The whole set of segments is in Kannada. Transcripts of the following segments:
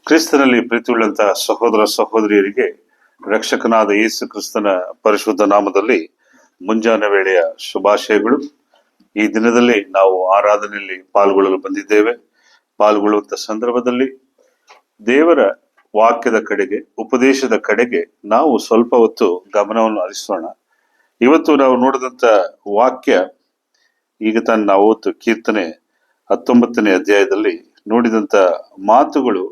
ಕ್ರಿಸ್ತನಲ್ಲಿ ಪ್ರೀತಿಯುಳ್ಳಂತಹ ಸಹೋದರ ಸಹೋದರಿಯರಿಗೆ ರಕ್ಷಕನಾದ ಯೇಸು ಕ್ರಿಸ್ತನ ಪರಿಶುದ್ಧ ನಾಮದಲ್ಲಿ ಮುಂಜಾನೆ ವೇಳೆಯ ಶುಭಾಶಯಗಳು. ಈ ದಿನದಲ್ಲಿ ನಾವು ಆರಾಧನೆಯಲ್ಲಿ ಪಾಲ್ಗೊಳ್ಳಲು ಬಂದಿದ್ದೇವೆ. ಪಾಲ್ಗೊಳ್ಳುವಂತ ಸಂದರ್ಭದಲ್ಲಿ ದೇವರ ವಾಕ್ಯದ ಕಡೆಗೆ, ಉಪದೇಶದ ಕಡೆಗೆ ನಾವು ಸ್ವಲ್ಪ ಹೊತ್ತು ಗಮನವನ್ನು ಹರಿಸೋಣ. ಇವತ್ತು ನಾವು ನೋಡಿದಂತ ವಾಕ್ಯ, ಈಗ ತಾನು ನಾವು ಓದು ಕೀರ್ತನೆ 19ನೇ ಅಧ್ಯಾಯದಲ್ಲಿ ನೋಡಿದಂತ ಮಾತುಗಳು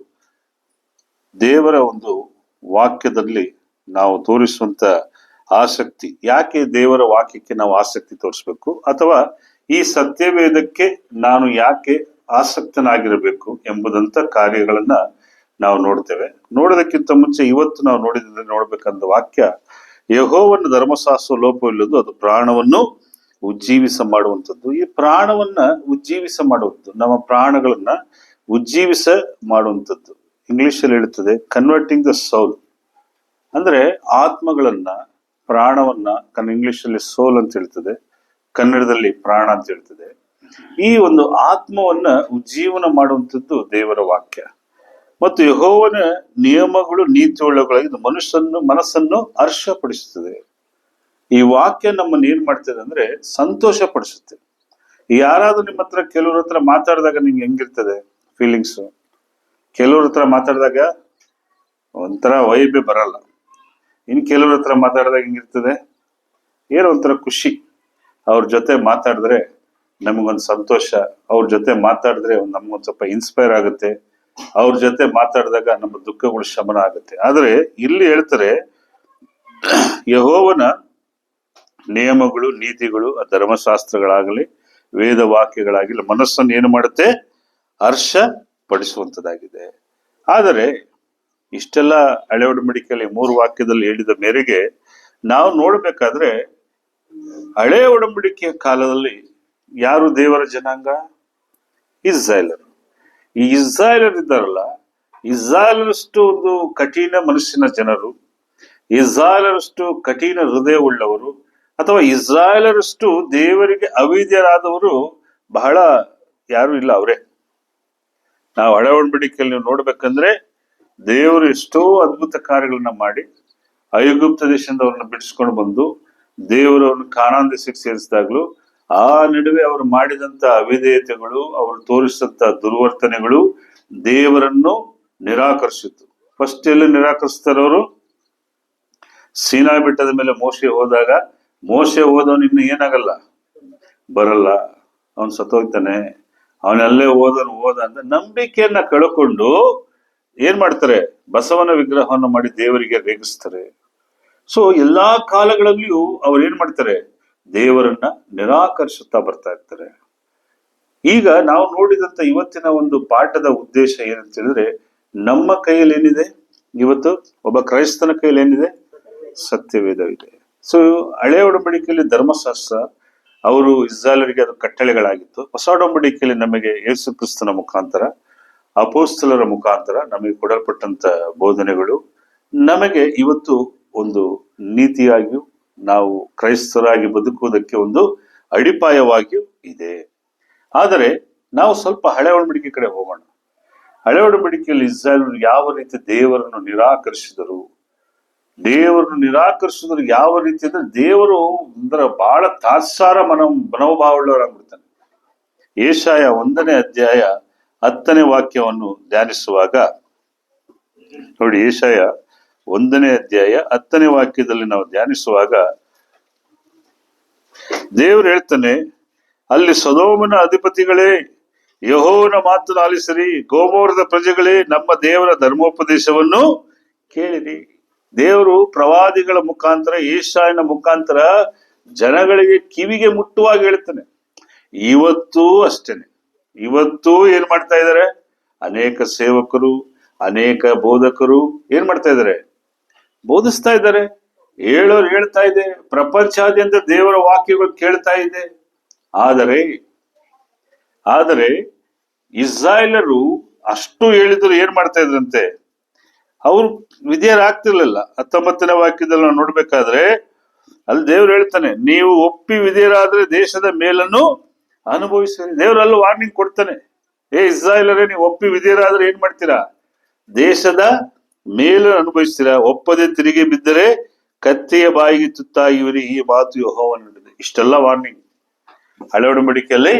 ದೇವರ ಒಂದು ವಾಕ್ಯದಲ್ಲಿ ನಾವು ತೋರಿಸುವಂತ ಆಸಕ್ತಿ. ಯಾಕೆ ದೇವರ ವಾಕ್ಯಕ್ಕೆ ನಾವು ಆಸಕ್ತಿ ತೋರಿಸ್ಬೇಕು, ಅಥವಾ ಈ ಸತ್ಯವೇದಕ್ಕೆ ನಾನು ಯಾಕೆ ಆಸಕ್ತನಾಗಿರಬೇಕು ಎಂಬುದಂತ ಕಾರ್ಯಗಳನ್ನ ನಾವು ನೋಡ್ತೇವೆ. ನೋಡೋದಕ್ಕಿಂತ ಮುಂಚೆ ಇವತ್ತು ನಾವು ನೋಡ್ಬೇಕಂದ ವಾಕ್ಯ, ಯೆಹೋವನ ಧರ್ಮಶಾಸ್ತ್ರ ಲೋಪವಿಲ್ಲದು, ಅದು ಪ್ರಾಣವನ್ನು ಉಜ್ಜೀವಿಸ ಮಾಡುವಂಥದ್ದು. ಈ ಪ್ರಾಣವನ್ನ ಉಜ್ಜೀವಿಸ ಮಾಡುವಂಥದ್ದು, ನಮ್ಮ ಪ್ರಾಣಗಳನ್ನ ಉಜ್ಜೀವಿಸ ಮಾಡುವಂಥದ್ದು. ಇಂಗ್ಲಿಷ್ ಅಲ್ಲಿ ಹೇಳ್ತದೆ ಕನ್ವರ್ಟಿಂಗ್ ದ ಸೌಲ್, ಅಂದ್ರೆ ಆತ್ಮಗಳನ್ನ, ಪ್ರಾಣವನ್ನ, ಇಂಗ್ಲಿಷ್ ಅಲ್ಲಿ ಸೋಲ್ ಅಂತ ಹೇಳ್ತದೆ, ಕನ್ನಡದಲ್ಲಿ ಪ್ರಾಣ ಅಂತ ಹೇಳ್ತದೆ. ಈ ಒಂದು ಆತ್ಮವನ್ನ ಉಜ್ಜೀವನ ಮಾಡುವಂಥದ್ದು ದೇವರ ವಾಕ್ಯ. ಮತ್ತು ಯೆಹೋವನ ನಿಯಮಗಳು ನೀತಿಯುಳ್ಳವುಗಳಾಗಿ ಮನಸ್ಸನ್ನು ಹರ್ಷಪಡಿಸುತ್ತದೆ. ಈ ವಾಕ್ಯ ನಮ್ಮನ್ನು ಏನ್ ಮಾಡ್ತದೆ ಅಂದ್ರೆ ಸಂತೋಷ ಪಡಿಸುತ್ತೆ. ಯಾರಾದ್ರೂ ನಿಮ್ಮ ಹತ್ರ, ಕೆಲವ್ರ ಹತ್ರ ಮಾತಾಡಿದಾಗ ನಿಮ್ಗೆ ಹೆಂಗಿರ್ತದೆ ಫೀಲಿಂಗ್ಸ್? ಕೆಲವ್ರ ಹತ್ರ ಮಾತಾಡಿದಾಗ ಒಂಥರ ವೈಬೆ ಬರಲ್ಲ. ಕೆಲವ್ರ ಹತ್ರ ಮಾತಾಡಿದಾಗ ಹೆಂಗಿರ್ತದೆ, ಏನೋ ಒಂಥರ ಖುಷಿ. ಅವ್ರ ಜೊತೆ ಮಾತಾಡಿದ್ರೆ ನಮಗೊಂದು ಸಂತೋಷ, ಅವ್ರ ಜೊತೆ ಮಾತಾಡಿದ್ರೆ ನಮ್ಗೊಂದ್ ಸ್ವಲ್ಪ ಇನ್ಸ್ಪೈರ್ ಆಗುತ್ತೆ, ಅವ್ರ ಜೊತೆ ಮಾತಾಡಿದಾಗ ನಮ್ಮ ದುಃಖಗಳು ಶಮನ ಆಗುತ್ತೆ. ಆದ್ರೆ ಇಲ್ಲಿ ಹೇಳ್ತಾರೆ, ಯೆಹೋವನ ನಿಯಮಗಳು, ನೀತಿಗಳು, ಧರ್ಮಶಾಸ್ತ್ರಗಳಾಗಲಿ, ವೇದ ವಾಕ್ಯಗಳಾಗಲಿ ಮನಸ್ಸನ್ನು ಏನು ಮಾಡುತ್ತೆ? ಹರ್ಷ ಪಡಿಸುವಂತದ್ದಾಗಿದೆ. ಆದರೆ ಇಷ್ಟೆಲ್ಲ ಹಳೆ ಒಡಂಬಡಿಕೆಯಲ್ಲಿ 3 ವಾಕ್ಯದಲ್ಲಿ ಹೇಳಿದ ಮೇರೆಗೆ ನಾವು ನೋಡ್ಬೇಕಾದ್ರೆ, ಹಳೆ ಒಡಂಬಡಿಕೆಯ ಕಾಲದಲ್ಲಿ ಯಾರು ದೇವರ ಜನಾಂಗ? ಇಸ್ರಾಯೇಲರು. ಈ ಇಸ್ರಾಯೇಲರು ಇದ್ದಾರಲ್ಲ, ಇಸ್ರಾಯೇಲರಷ್ಟು ಒಂದು ಕಠಿಣ ಮನಸ್ಸಿನ ಜನರು, ಇಸ್ರಾಯೇಲರಷ್ಟು ಕಠಿಣ ಹೃದಯ ಉಳ್ಳವರು, ಅಥವಾ ಇಸ್ರಾಯೇಲರಷ್ಟು ದೇವರಿಗೆ ಅವಿಧೇಯರಾದವರು ಬಹಳ ಯಾರು ಇಲ್ಲ, ಅವರೇ. ನಾವು ಹಳೆ ಒಡಂಬಡಿಕೆಯಲ್ಲಿ ನೋಡ್ಬೇಕಂದ್ರೆ, ದೇವರು ಎಷ್ಟೋ ಅದ್ಭುತ ಕಾರ್ಯಗಳನ್ನ ಮಾಡಿ ಐಗುಪ್ತ ದೇಶದಿಂದ ಅವ್ರನ್ನ ಬಿಡಿಸ್ಕೊಂಡು ಬಂದು ದೇವರವ್ರನ್ನ ಕಾನಾನ್ ದೇಶಕ್ಕೆ ಸೇರಿಸಿದಾಗ್ಲೂ ಆ ನಡುವೆ ಅವರು ಮಾಡಿದಂತ ಅವಿಧೇಯತೆಗಳು, ಅವರು ತೋರಿಸಿದಂತ ದುರ್ವರ್ತನೆಗಳು ದೇವರನ್ನು ನಿರಾಕರಿಸಿತು. ಫಸ್ಟ್ ಎಲ್ಲಿ ನಿರಾಕರಿಸ್ತಾರವರು? ಸೀನಾಯಿ ಬೆಟ್ಟದ ಮೇಲೆ ಮೋಶೆ ಹೋದಾಗ, ಮೋಶೆ ಹೋದವನು ಇನ್ನು ಏನಾಗಲ್ಲ, ಬರಲ್ಲ, ಅವನ್ ಸತ್ತೋಗ್ತಾನೆ, ಅವನಲ್ಲೇ ಹೋದ ಅಂತ ನಂಬಿಕೆಯನ್ನ ಕಳ್ಕೊಂಡು ಏನ್ ಮಾಡ್ತಾರೆ? ಬಸವನ ವಿಗ್ರಹವನ್ನು ಮಾಡಿ ದೇವರಿಗೆ ರೇಗಿಸ್ತಾರೆ. ಸೊ ಎಲ್ಲಾ ಕಾಲಗಳಲ್ಲಿಯೂ ಅವ್ರು ಏನ್ ಮಾಡ್ತಾರೆ? ದೇವರನ್ನ ನಿರಾಕರಿಸುತ್ತಾ ಬರ್ತಾ ಇರ್ತಾರೆ. ಈಗ ನಾವು ನೋಡಿದಂತ ಇವತ್ತಿನ ಒಂದು ಪಾಠದ ಉದ್ದೇಶ ಏನಂತ ಹೇಳಿದ್ರೆ, ನಮ್ಮ ಕೈಯಲ್ಲಿ ಏನಿದೆ ಇವತ್ತು? ಒಬ್ಬ ಕ್ರೈಸ್ತನ ಕೈಯಲ್ಲಿ ಏನಿದೆ? ಸತ್ಯವೇದವಿದೆ. ಸೊ ಹಳೆ ಒಡಂಬಡಿಕೆಯಲ್ಲಿ ಧರ್ಮಶಾಸ್ತ್ರ, ಅವರು ಇಸ್ರಾಯೇಲರಿಗೆ ಅದು ಕಟ್ಟಳೆಗಳಾಗಿತ್ತು. ಹೊಸ ಒಡಂಬಡಿಕೆಯಲ್ಲಿ ನಮಗೆ ಯೇಸು ಕ್ರಿಸ್ತನ ಮುಖಾಂತರ, ಅಪೊಸ್ತಲರ ಮುಖಾಂತರ ನಮಗೆ ಕೊಡಲ್ಪಟ್ಟಂತ ಬೋಧನೆಗಳು ನಮಗೆ ಇವತ್ತು ಒಂದು ನೀತಿಯಾಗಿಯೂ, ನಾವು ಕ್ರೈಸ್ತರಾಗಿ ಬದುಕುವುದಕ್ಕೆ ಒಂದು ಅಡಿಪಾಯವಾಗಿಯೂ ಇದೆ. ಆದರೆ ನಾವು ಸ್ವಲ್ಪ ಹಳೆ ಒಡಂಬಡಿಕೆ ಕಡೆ ಹೋಗೋಣ. ಹಳೆ ಒಡಂಬಡಿಕೆಯಲ್ಲಿ ಇಸ್ರಾಯೇಲರು ಯಾವ ರೀತಿ ದೇವರನ್ನು ನಿರಾಕರಿಸಿದರು, ಯಾವ ರೀತಿ ಅಂದ್ರೆ, ದೇವರು ಅಂದ್ರೆ ಬಹಳ ತಾತ್ಸಾರ ಮನೋಭಾವವುಳ್ಳವರಾಗ್ಬಿಡ್ತಾನೆ. ಯೆಶಾಯ 1ನೇ ಅಧ್ಯಾಯ 10ನೇ ವಾಕ್ಯವನ್ನು ಧ್ಯಾನಿಸುವಾಗ ನೋಡಿ, ಯೆಶಾಯ 1ನೇ ಅಧ್ಯಾಯ 10ನೇ ವಾಕ್ಯದಲ್ಲಿ ನಾವು ಧ್ಯಾನಿಸುವಾಗ ದೇವರು ಹೇಳ್ತಾನೆ, ಅಲ್ಲಿ ಸೊದೋಮನ ಅಧಿಪತಿಗಳೇ, ಯೆಹೋವನ ಮಾತನ್ನು ಆಲಿಸಿರಿ, ಗೋಮೋರದ ಪ್ರಜೆಗಳೇ, ನಮ್ಮ ದೇವರ ಧರ್ಮೋಪದೇಶವನ್ನು ಕೇಳಿರಿ. ದೇವರು ಪ್ರವಾದಿಗಳ ಮುಖಾಂತರ, ಯೆಶಾಯನ ಮುಖಾಂತರ ಜನಗಳಿಗೆ ಕಿವಿಗೆ ಮುಟ್ಟುವಾಗಿ ಹೇಳ್ತಾನೆ. ಇವತ್ತೂ ಅಷ್ಟೇನೆ. ಇವತ್ತು ಏನ್ ಮಾಡ್ತಾ ಇದ್ದಾರೆ? ಅನೇಕ ಸೇವಕರು, ಅನೇಕ ಬೋಧಕರು ಏನ್ ಮಾಡ್ತಾ ಇದ್ದಾರೆ? ಬೋಧಿಸ್ತಾ ಇದ್ದಾರೆ. ಹೇಳೋರು ಹೇಳ್ತಾ ಇದೆ, ಪ್ರಪಂಚಾದ್ಯಂತ ದೇವರ ವಾಕ್ಯಗಳು ಕೇಳ್ತಾ ಇದೆ. ಆದರೆ ಇಸ್ರಾಯೇಲರು ಅಷ್ಟು ಹೇಳಿದ್ರು ಏನ್ ಮಾಡ್ತಾ ಇದ್ರಂತೆ? ಅವ್ರು ವಿಧೇಯರಾಗ್ತಿರ್ಲಿಲ್ಲ. 19ನೇ ವಾಕ್ಯದಲ್ಲಿ ನಾವು ನೋಡ್ಬೇಕಾದ್ರೆ ಅಲ್ಲಿ ದೇವ್ರು ಹೇಳ್ತಾನೆ, ನೀವು ಒಪ್ಪಿ ವಿಧೇಯರಾದ್ರೆ ದೇಶದ ಮೇಲನ್ನು ಅನುಭವಿಸಿರಿ. ದೇವ್ರಲ್ಲೂ ವಾರ್ನಿಂಗ್ ಕೊಡ್ತಾನೆ, ಇಸ್ರಾಯೇಲರೇ, ನೀವು ಒಪ್ಪಿ ವಿಧೇಯರಾದ್ರೆ ಏನ್ ಮಾಡ್ತೀರಾ? ದೇಶದ ಮೇಲು ಅನುಭವಿಸ್ತೀರಾ, ಒಪ್ಪದೆ ತಿರುಗಿ ಬಿದ್ದರೆ ಕತ್ತೆಯ ಬಾಯಿಗೆ ತುತ್ತಾಗಿವರಿ, ಈ ಮಾತು ಯೆಹೋವನ ನುಡಿದೆ. ಇಷ್ಟೆಲ್ಲ ವಾರ್ನಿಂಗ್ ಹಳೆ ಒಡಂಬಡಿಕೆಯಲ್ಲಿ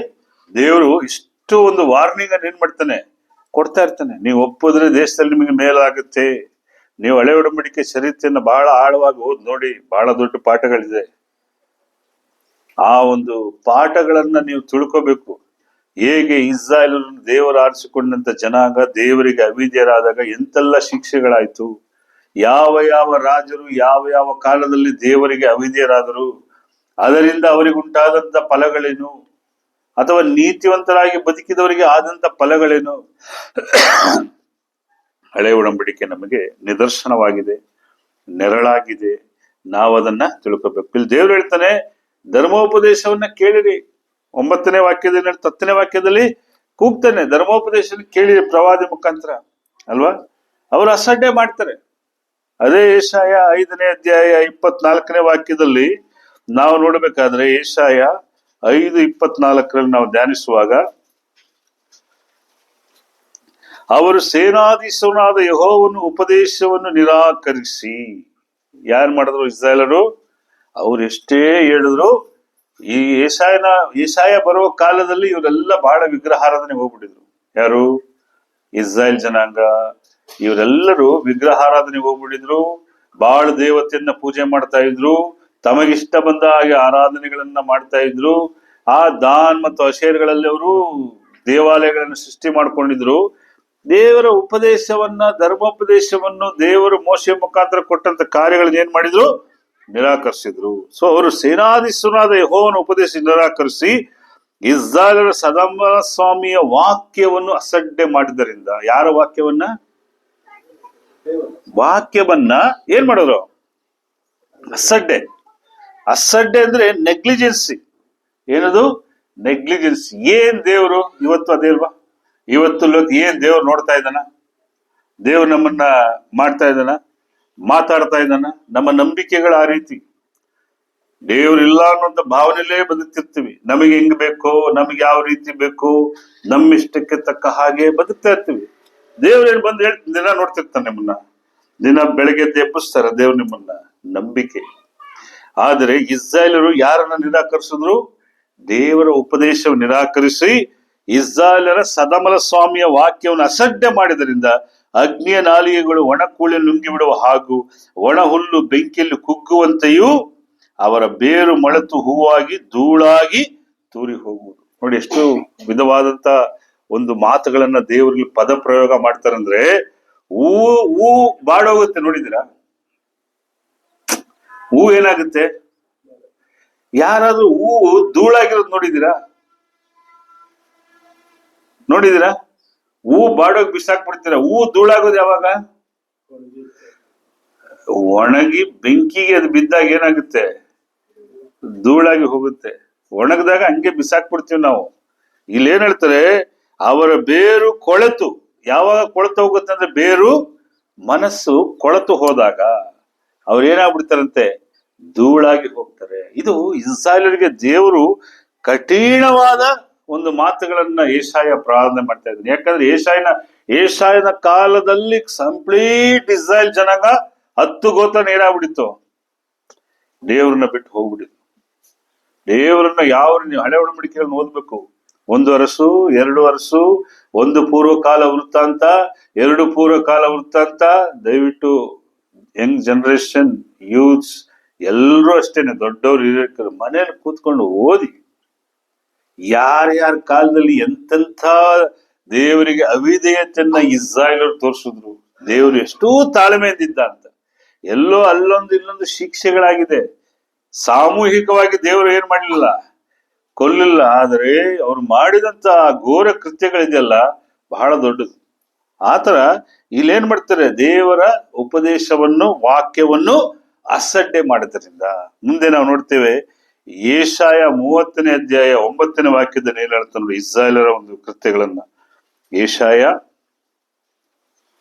ದೇವರು ಇಷ್ಟು ಒಂದು ವಾರ್ನಿಂಗ್ ಅನ್ನು ಏನ್ ಮಾಡ್ತಾನೆ, ಕೊಡ್ತಾ ಇರ್ತಾನೆ. ನೀವು ಒಪ್ಪಿದ್ರೆ ದೇಶದಲ್ಲಿ ನಿಮಗೆ ಮೇಲಾಗುತ್ತೆ. ನೀವು ಹಳೆ ಒಡಂಬಡಿಕೆ ಚರಿತ್ರೆಯನ್ನ ಬಹಳ ಆಳವಾಗಿ ಓದ್ ನೋಡಿ, ಬಹಳ ದೊಡ್ಡ ಪಾಠಗಳಿದೆ. ಆ ಒಂದು ಪಾಠಗಳನ್ನ ನೀವು ತಿಳ್ಕೋಬೇಕು. ಹೇಗೆ ಇಸ್ರಾಯೇಲ್ ದೇವರು ಆರಿಸಿಕೊಂಡಂತ ಜನಾಂಗ ದೇವರಿಗೆ ಅವಿಧೇಯರಾದಾಗ ಎಂತೆಲ್ಲ ಶಿಕ್ಷೆಗಳಾಯ್ತು, ಯಾವ ಯಾವ ರಾಜರು ಯಾವ ಯಾವ ಕಾಲದಲ್ಲಿ ದೇವರಿಗೆ ಅವಿಧೇಯರಾದರು, ಅದರಿಂದ ಅವರಿಗುಂಟಾದಂತ ಫಲಗಳೇನು, ಅಥವಾ ನೀತಿವಂತರಾಗಿ ಬದುಕಿದವರಿಗೆ ಆದಂತ ಫಲಗಳೇನು. ಹಳೆ ಒಡಂಬಡಿಕೆ ನಮಗೆ ನಿದರ್ಶನವಾಗಿದೆ, ನೆರಳಾಗಿದೆ. ನಾವು ಅದನ್ನ ತಿಳ್ಕೋಬೇಕು. ಇಲ್ಲಿ ದೇವ್ರು ಹೇಳ್ತಾನೆ, ಧರ್ಮೋಪದೇಶವನ್ನ ಕೇಳಿರಿ. 9ನೇ ವಾಕ್ಯದಲ್ಲಿ 10ನೇ ವಾಕ್ಯದಲ್ಲಿ ಕೂಗ್ತಾನೆ, ಧರ್ಮೋಪದೇಶ ಕೇಳಿರಿ ಪ್ರವಾದಿ ಮುಖಾಂತರ ಅಲ್ವಾ. ಅವರು ಅಸಡ್ಡೆ ಮಾಡ್ತಾರೆ. ಅದೇ ಯೆಶಾಯ 5ನೇ ಅಧ್ಯಾಯ 24ನೇ ವಾಕ್ಯದಲ್ಲಿ ನಾವು ನೋಡ್ಬೇಕಾದ್ರೆ, ಯೆಶಾಯ 5:24 ನಾವು ಧ್ಯಾನಿಸುವಾಗ, ಅವರು ಸೇನಾಧೀಶನಾದ ಯೆಹೋವನ ಉಪದೇಶವನ್ನು ನಿರಾಕರಿಸಿ. ಯಾರು ಮಾಡಿದ್ರು? ಇಸ್ರಾಯೇಲರು. ಅವ್ರು ಎಷ್ಟೇ ಹೇಳಿದ್ರು, ಈ ಯೆಶಾಯ ಬರುವ ಕಾಲದಲ್ಲಿ ಇವರೆಲ್ಲ ಬಹಳ ವಿಗ್ರಹಾರಾಧನೆ ಹೋಗ್ಬಿಟ್ಟಿದ್ರು. ಯಾರು? ಇಸ್ರಾಯೇಲ್ ಜನಾಂಗ. ಇವರೆಲ್ಲರೂ ವಿಗ್ರಹಾರಾಧನೆ ಹೋಗ್ಬಿಟ್ಟಿದ್ರು, ಬಹಳ ದೇವತೆಯನ್ನ ಪೂಜೆ ಮಾಡ್ತಾ ಇದ್ರು, ತಮಗಿಷ್ಟ ಬಂದ ಹಾಗೆ ಆರಾಧನೆಗಳನ್ನ ಮಾಡ್ತಾ ಇದ್ರು. ಆ ದಾನ್ ಮತ್ತು ಅಶೇರ್ಗಳಲ್ಲಿ ಅವರು ದೇವಾಲಯಗಳನ್ನು ಸೃಷ್ಟಿ ಮಾಡ್ಕೊಂಡಿದ್ರು. ದೇವರ ಉಪದೇಶವನ್ನ, ಧರ್ಮೋಪದೇಶವನ್ನು, ದೇವರು ಮೋಶೆ ಮುಖಾಂತರ ಕೊಟ್ಟಂತ ಕಾರ್ಯಗಳನ್ನ ಏನ್ ಮಾಡಿದ್ರು? ನಿರಾಕರಿಸಿದ್ರು. ಸೊ ಅವರು ಸೇನಾಧೀಶನಾದ ಯೆಹೋವನ ಉಪದೇಶ ನಿರಾಕರಿಸಿ ಇಸ್ರಾಯೇಲರ ಸದಮಲ ಸ್ವಾಮಿಯ ವಾಕ್ಯವನ್ನು ಅಸಡ್ಡೆ ಮಾಡಿದ್ದರಿಂದ. ಯಾರ ವಾಕ್ಯವನ್ನ ಏನ್ ಮಾಡಿದ್ರು? ಅಸಡ್ಡೆ. ಅಸಡ್ಡೆ ಅಂದ್ರೆ ನೆಗ್ಲಿಜೆನ್ಸಿ. ಏನದು? ನೆಗ್ಲಿಜೆನ್ಸಿ. ಏನ್ ದೇವ್ರು ಇವತ್ತು ಅದೇ ಅಲ್ವಾ? ಇವತ್ತು ಏನ್ ದೇವ್ರು ನೋಡ್ತಾ ಇದ್ದಾನ? ದೇವ್ರು ನಮ್ಮನ್ನ ಮಾಡ್ತಾ ಇದ್ದಾನ, ಮಾತಾಡ್ತಾ ಇದ್ದಾನ? ನಮ್ಮ ನಂಬಿಕೆಗಳು ಆ ರೀತಿ. ದೇವ್ರಿಲ್ಲ ಅನ್ನೋಂಥ ಭಾವನೆಯಲ್ಲೇ ಬದುಕ್ತಿರ್ತೀವಿ. ನಮಗೆ ಹೆಂಗ್ ಬೇಕೋ, ನಮ್ಗೆ ಯಾವ ರೀತಿ ಬೇಕೋ, ನಮ್ಮ ಇಷ್ಟಕ್ಕೆ ತಕ್ಕ ಹಾಗೆ ಬದುಕ್ತಾ ಇರ್ತೀವಿ. ದೇವ್ರೇನ್ ಬಂದು ದಿನ ನೋಡ್ತಿರ್ತಾನೆ ನಿಮ್ಮನ್ನ, ದಿನ ಬೆಳಗ್ಗೆ ಎಬ್ಬಿಸ್ತಾರ ದೇವ್ರು ನಿಮ್ಮನ್ನ. ನಂಬಿಕೆ. ಆದರೆ ಇಸ್ರಾಯೇಲರು ಯಾರನ್ನ ನಿರಾಕರಿಸಿದ್ರು? ದೇವರ ಉಪದೇಶವನ್ನು ನಿರಾಕರಿಸಿ ಇಸ್ರಾಯೇಲರ ಸದಮಲ ಸ್ವಾಮಿಯ ವಾಕ್ಯವನ್ನು ಅಸಡ್ಡೆ ಮಾಡಿದರಿಂದ ಅಗ್ನಿಯ ನಾಲಿಗೆಗಳು ಒಣ ಕೂಳೆ ನುಂಗಿ ಬಿಡುವ ಹಾಗೂ ಒಣ ಹುಲ್ಲು ಬೆಂಕಿಯಲ್ಲಿ ಕುಗ್ಗುವಂತೆಯೂ ಅವರ ಬೇರು ಮೊಳೆತು ಹೂವಾಗಿ ಧೂಳಾಗಿ ತೂರಿ ಹೋಗುವುದು. ನೋಡಿ ಎಷ್ಟು ವಿಧವಾದಂತ ಒಂದು ಮಾತುಗಳನ್ನ ದೇವರಲ್ಲಿ ಪದ ಪ್ರಯೋಗ ಮಾಡ್ತಾರಂದ್ರೆ, ಹೂ ಬಾಡೋಗುತ್ತೆ. ನೋಡಿದಿರಾ? ಹೂ ಏನಾಗುತ್ತೆ? ಯಾರಾದ್ರೂ ಹೂವು ಧೂಳಾಗಿರೋದು ನೋಡಿದಿರಾ? ಹೂ ಬಾಡೋಗ್ ಬಿಸಾಕ್ಬಿಡ್ತೀರಾ. ಹೂ ಧೂಳಾಗೋದು ಯಾವಾಗ? ಒಣಗಿ ಬೆಂಕಿಗೆ ಅದು ಬಿದ್ದಾಗ ಏನಾಗುತ್ತೆ? ಧೂಳಾಗಿ ಹೋಗುತ್ತೆ. ಒಣಗದಾಗ ಹಂಗೆ ಬಿಸಾಕ್ಬಿಡ್ತೀವಿ ನಾವು. ಇಲ್ಲಿ ಏನ್ ಹೇಳ್ತಾರೆ? ಅವರ ಬೇರು ಕೊಳೆತು. ಯಾವಾಗ ಕೊಳೆತು ಹೋಗುತ್ತೆ ಅಂದ್ರೆ, ಬೇರು ಮನಸ್ಸು ಕೊಳೆತು ಹೋದಾಗ ಅವ್ರು ಏನಾಗ್ಬಿಡ್ತಾರಂತೆ? ಧೂಳಾಗಿ ಹೋಗ್ತಾರೆ. ಇದು ಇಸ್ರಾಯೇಲರಿಗೆ ದೇವರು ಕಠಿಣವಾದ ಒಂದು ಮಾತುಗಳನ್ನ ಯೆಶಾಯ ಪ್ರಾರ್ಥನೆ ಮಾಡ್ತಾ ಇದ್ದಾನೆ. ಯಾಕಂದ್ರೆ ಯೆಶಾಯನ ಕಾಲದಲ್ಲಿ ಕಂಪ್ಲೀಟ್ ಇಸ್ರಾಯೇಲ್ ಜನಾಂಗ 10 ಗೋತ್ರ ಏನಾಗ್ಬಿಡಿತ್ತು? ದೇವ್ರನ್ನ ಬಿಟ್ಟು ಹೋಗ್ಬಿಡಿತ್ತು. ದೇವರನ್ನ ಯಾವ ನೀವು ಹಳೆ ಒಡಂಬಡಿಕೆಯನ್ನು ಓದ್ಬೇಕು. 1 ಅರಸು, 2 ಅರಸು, 1 ಪೂರ್ವಕಾಲ ವೃತ್ತಾಂತ, 2 ಪೂರ್ವಕಾಲ ವೃತ್ತಾಂತ. ದಯವಿಟ್ಟು ಯಂಗ್ ಜನರೇಷನ್, ಯೂತ್ಸ್ ಎಲ್ಲರೂ ಅಷ್ಟೇನೆ, ದೊಡ್ಡವರು ಹಿರಿಯರು ಮನೇಲಿ ಕೂತ್ಕೊಂಡು ಓದಿ. ಯಾರ್ಯಾರ ಕಾಲದಲ್ಲಿ ಎಂತೆಂಥ ದೇವರಿಗೆ ಅವಿಧೇಯತೆಯನ್ನ ಇಸ್ರಾಯೇಲರು ತೋರಿಸಿದ್ರು, ದೇವರು ಎಷ್ಟೂ ತಾಳ್ಮೆಯಿಂದಿದ್ದ ಅಂತ. ಎಲ್ಲೋ ಅಲ್ಲೊಂದು ಇಲ್ಲೊಂದು ಶಿಕ್ಷೆಗಳಾಗಿದೆ. ಸಾಮೂಹಿಕವಾಗಿ ದೇವರು ಏನ್ ಮಾಡಲಿಲ್ಲ? ಕೊಲ್ಲಿಲ್ಲ. ಆದರೆ ಅವ್ರು ಮಾಡಿದಂತ ಘೋರ ಕೃತ್ಯಗಳಿದೆಯಲ್ಲ, ಬಹಳ ದೊಡ್ಡದು. ಆತರ ಇಲ್ಲೇನ್ ಮಾಡ್ತಾರೆ? ದೇವರ ಉಪದೇಶವನ್ನು, ವಾಕ್ಯವನ್ನು ಅಸಡ್ಡೆ ಮಾಡೋದ್ರಿಂದ. ಮುಂದೆ ನಾವು ನೋಡ್ತೇವೆ, ಯೆಶಾಯ 30ನೇ ಅಧ್ಯಾಯ 9ನೇ ವಾಕ್ಯದಲ್ಲಿ ಏನ್ ಹೇಳ್ತಾನೆ ನೋಡಿ, ಇಸ್ರಾಯೇಲರ ಒಂದು ಕೃತ್ಯಗಳನ್ನ. ಯೆಶಾಯ